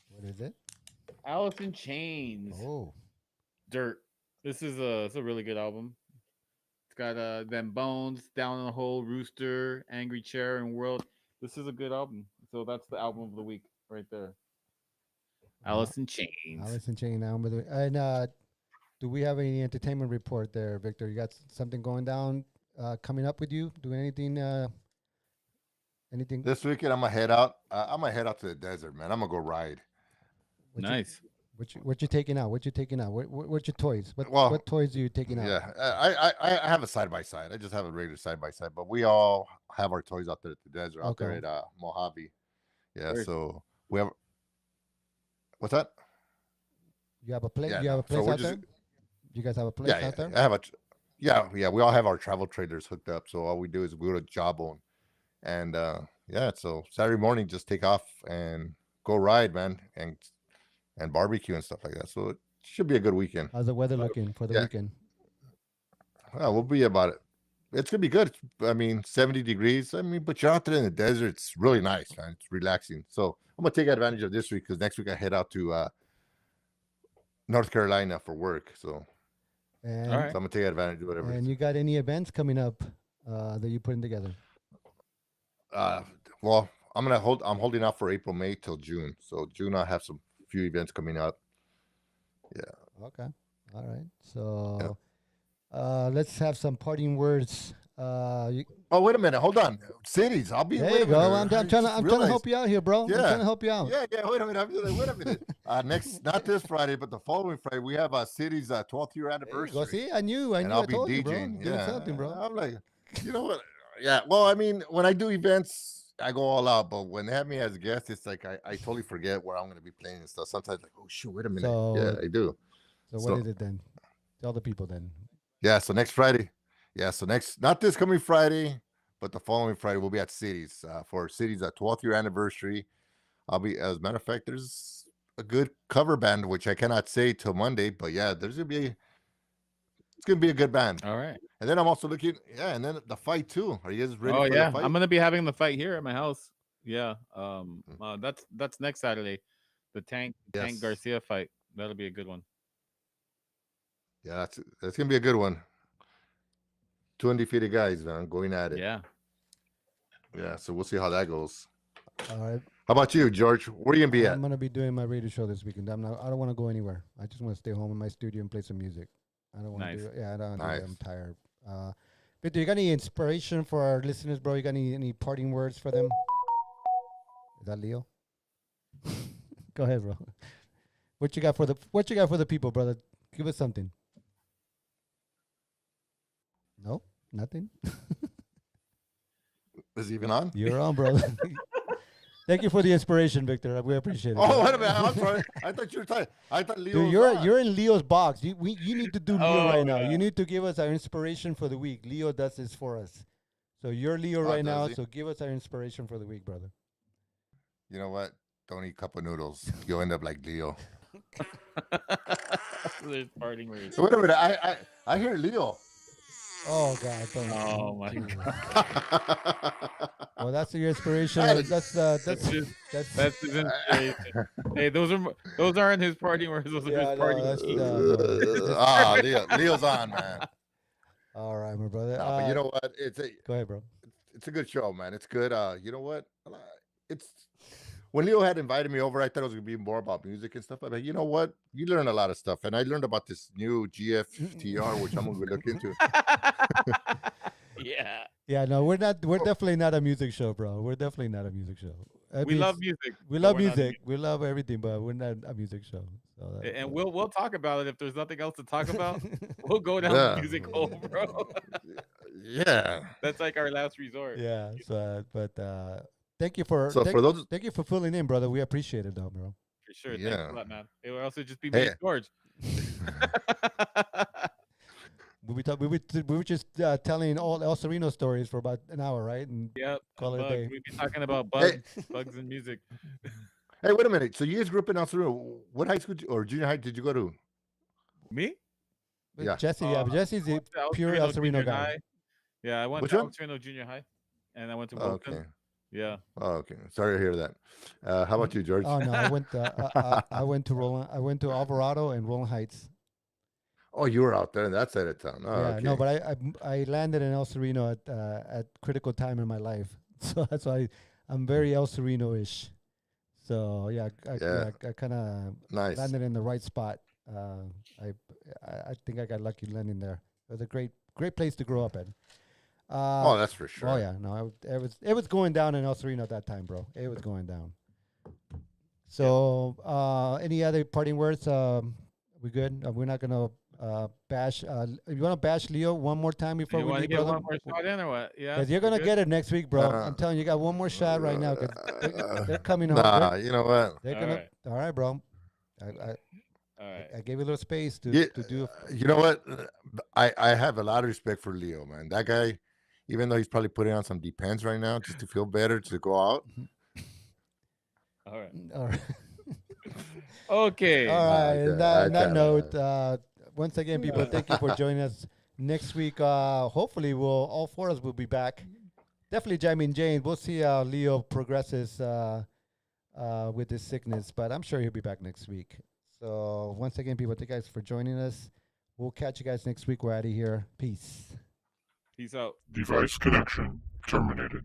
What is it? Alice in Chains. Oh, Dirt. It's a really good album. It's got them Bones, Down in the Hole, Rooster, Angry Chair, and World. This is a good album. So that's the album of the week right there. Alice in Chains. Alice in Chains now. And do we have any entertainment report there, Victor? You got something going down, coming up with you? Doing anything? Anything? This weekend I'm gonna head out. I'm gonna head out to the desert, man. I'm gonna go ride. Nice. What you taking out? What you taking out? What's your toys? Well, what toys are you taking out? Yeah, I have a side by side. I just have a regular side by side, but we all have our toys out there at the desert, out there Okay. at Mojave. Yeah, Where- so we have. What's that? You have a place. Yeah, you have no. a place So we're out just- there. You guys have a place Yeah, out there. I have a. Yeah. We all have our travel trailers hooked up. So all we do is we go to Jawbone, and yeah. So Saturday morning, just take off and go ride, man, and barbecue and stuff like that. So it should be a good weekend. How's the weather looking for the Yeah. weekend? Well, we'll be about it. It's gonna be good. I mean, 70 degrees. I mean, but you're out there in the desert. It's really nice, man. It's relaxing. So I'm gonna take advantage of this week because next week I head out to North Carolina for work. So, And All right. so I'm gonna take advantage of whatever. it and is. you got any events coming up that you're putting together? Well, I'm holding out for April, May till June. So June I have some few events coming up. Okay. All right. So let's have some parting words. Oh, wait a minute. Hold on. Cities. I'll be. There wait you a go. minute. I'm I trying just to realized- help you out here, bro. I'm Yeah. trying to help you out. Yeah. Wait a minute. I'm just like, wait a minute. Not this Friday, but the following Friday, we have City's 12th year There you anniversary. go. See, I knew. And I I'll be told you, bro. DJing. Doing Yeah, something, bro. I'm like, you know what? Yeah. Well, I mean, when I do events, I go all out. But when they have me as a guest, it's like I totally forget where I'm going to be playing and stuff. Sometimes like, oh shoot, wait a minute. So- yeah, I do. So So- what is it then? Tell the people then. Yeah. So next Friday. Yeah. So not this coming Friday, but the following Friday we'll be at Cities for Cities 12th year anniversary. I'll be, as a matter of fact, there's a good cover band which I cannot say till Monday, but yeah, it's gonna be a good band. All right. And then I'm also looking, and then the fight too. Are you guys ready Oh for yeah, the fight? I'm gonna be having the fight here at my house. Yeah. Mm. That's next Saturday. The Tank Yes. Garcia fight. That'll be a good one. Yeah, that's gonna be a good one. Two undefeated guys, man, going at it. Yeah. Yeah, so we'll see how that goes. All right. How about you, George? Where you gonna be at? I'm gonna be doing my radio show this weekend. I don't want to go anywhere. I just want to stay home in my studio and play some music. I don't want to Nice. do. Yeah, I don't. Nice. Nice. I'm tired. But do you got any inspiration for our listeners, bro? You got any parting words for them? Is that Leo? Go ahead, bro. What you got for the people, brother? Give us something. No, nothing. Is he even on? You're on, brother. Thank you for the inspiration, Victor. We appreciate it. Oh, bro. wait a minute. I'm sorry. I thought you were talking. I thought Leo. Dude, was on. you're in Leo's box. You need to do Leo Oh, right now. yeah. You need to give us our inspiration for the week. Leo does this for us. So you're Leo right does now. he? So give us our inspiration for the week, brother. You know what? Don't eat cup of noodles. You'll end up like Leo. There's parting words. So wait a minute. I hear Leo. Oh God! Don't, Oh, my Jesus. yeah, Well, that's your inspiration. Hey. That's That's his inspiration. Hey, those aren't his parting words. Those are Yeah, his no, parting that's words. Leo's on, man. all right, my brother. No, but you know what? Go ahead, bro. It's a good show, man. It's good. You know what? It's when Leo had invited me over, I thought it was gonna be more about music and stuff. But you know what? You learn a lot of stuff, and I learned about this new GFTR, which I'm gonna look into. Yeah. Yeah, no, we're not. We're definitely not a music show, bro. We're definitely not a music show. I We mean, love music. We but love we're not a music. We love everything, but we're not a music show. So And we'll talk about it if there's nothing else to talk about. We'll go down Yeah. the music hole, bro. Yeah. That's like our last resort. yeah. So, but thank you for So for those, thank you for filling in, brother. We appreciate it, though, bro. For sure. Thanks Yeah. a lot, man. Or else it'd just be Hey. me and George. We were just telling all El Sereno stories for about an hour, right? And Yep. call it a Bugs. day. We've been talking about Hey, bugs and music. hey, wait a minute. So you guys grew up in El Cerrito. What high school or junior high did you go to? Me? But Yeah. Jesse, but Jesse's I a went to El pure El Sereno Sereno Junior guy. High. Yeah, I went Which to one? El Sereno Junior High, and I went to Oh, Wilton. okay. Yeah. Oh, okay. Sorry to hear that. How about you, George? Oh no, I went to Roland. I went to Alvarado and Roland Heights. Oh, you were out there on that side of town. Oh, Yeah, okay. no, but I landed in El Sereno at critical time in my life, so that's why I'm very El Sereno-ish. So yeah, Yeah. I kind of Nice. landed in the right spot. I think I got lucky landing there. It was a great place to grow up in. Oh, that's for sure. Oh yeah, no, it was going down in El Sereno at that time, bro. It was going down. So, any other parting words? We good? We're not gonna bash. You want to bash Leo one more time before You we want to leave, get brother? one more shot in or what? Yeah. Because you're we're gonna good? get it next week, bro. Uh, I'm telling you, you got one more shot right now. Because they're coming home. Nah, you know what? They're All gonna. right. All right, bro. All right. I gave you a little space to Yeah, do. you know what? I have a lot of respect for Leo, man. That guy, even though he's probably putting on some Depends right now just to feel better to go out. All right. All right. Okay. All right. Okay, On that okay, note, once again, people, thank you for joining us. Next week, hopefully, all four of us will be back. Definitely Jammin James. We'll see how Leo progresses with this sickness, but I'm sure he'll be back next week. So once again, people, thank you guys for joining us. We'll catch you guys next week. We're out of here. Peace. Peace out. Device connection terminated.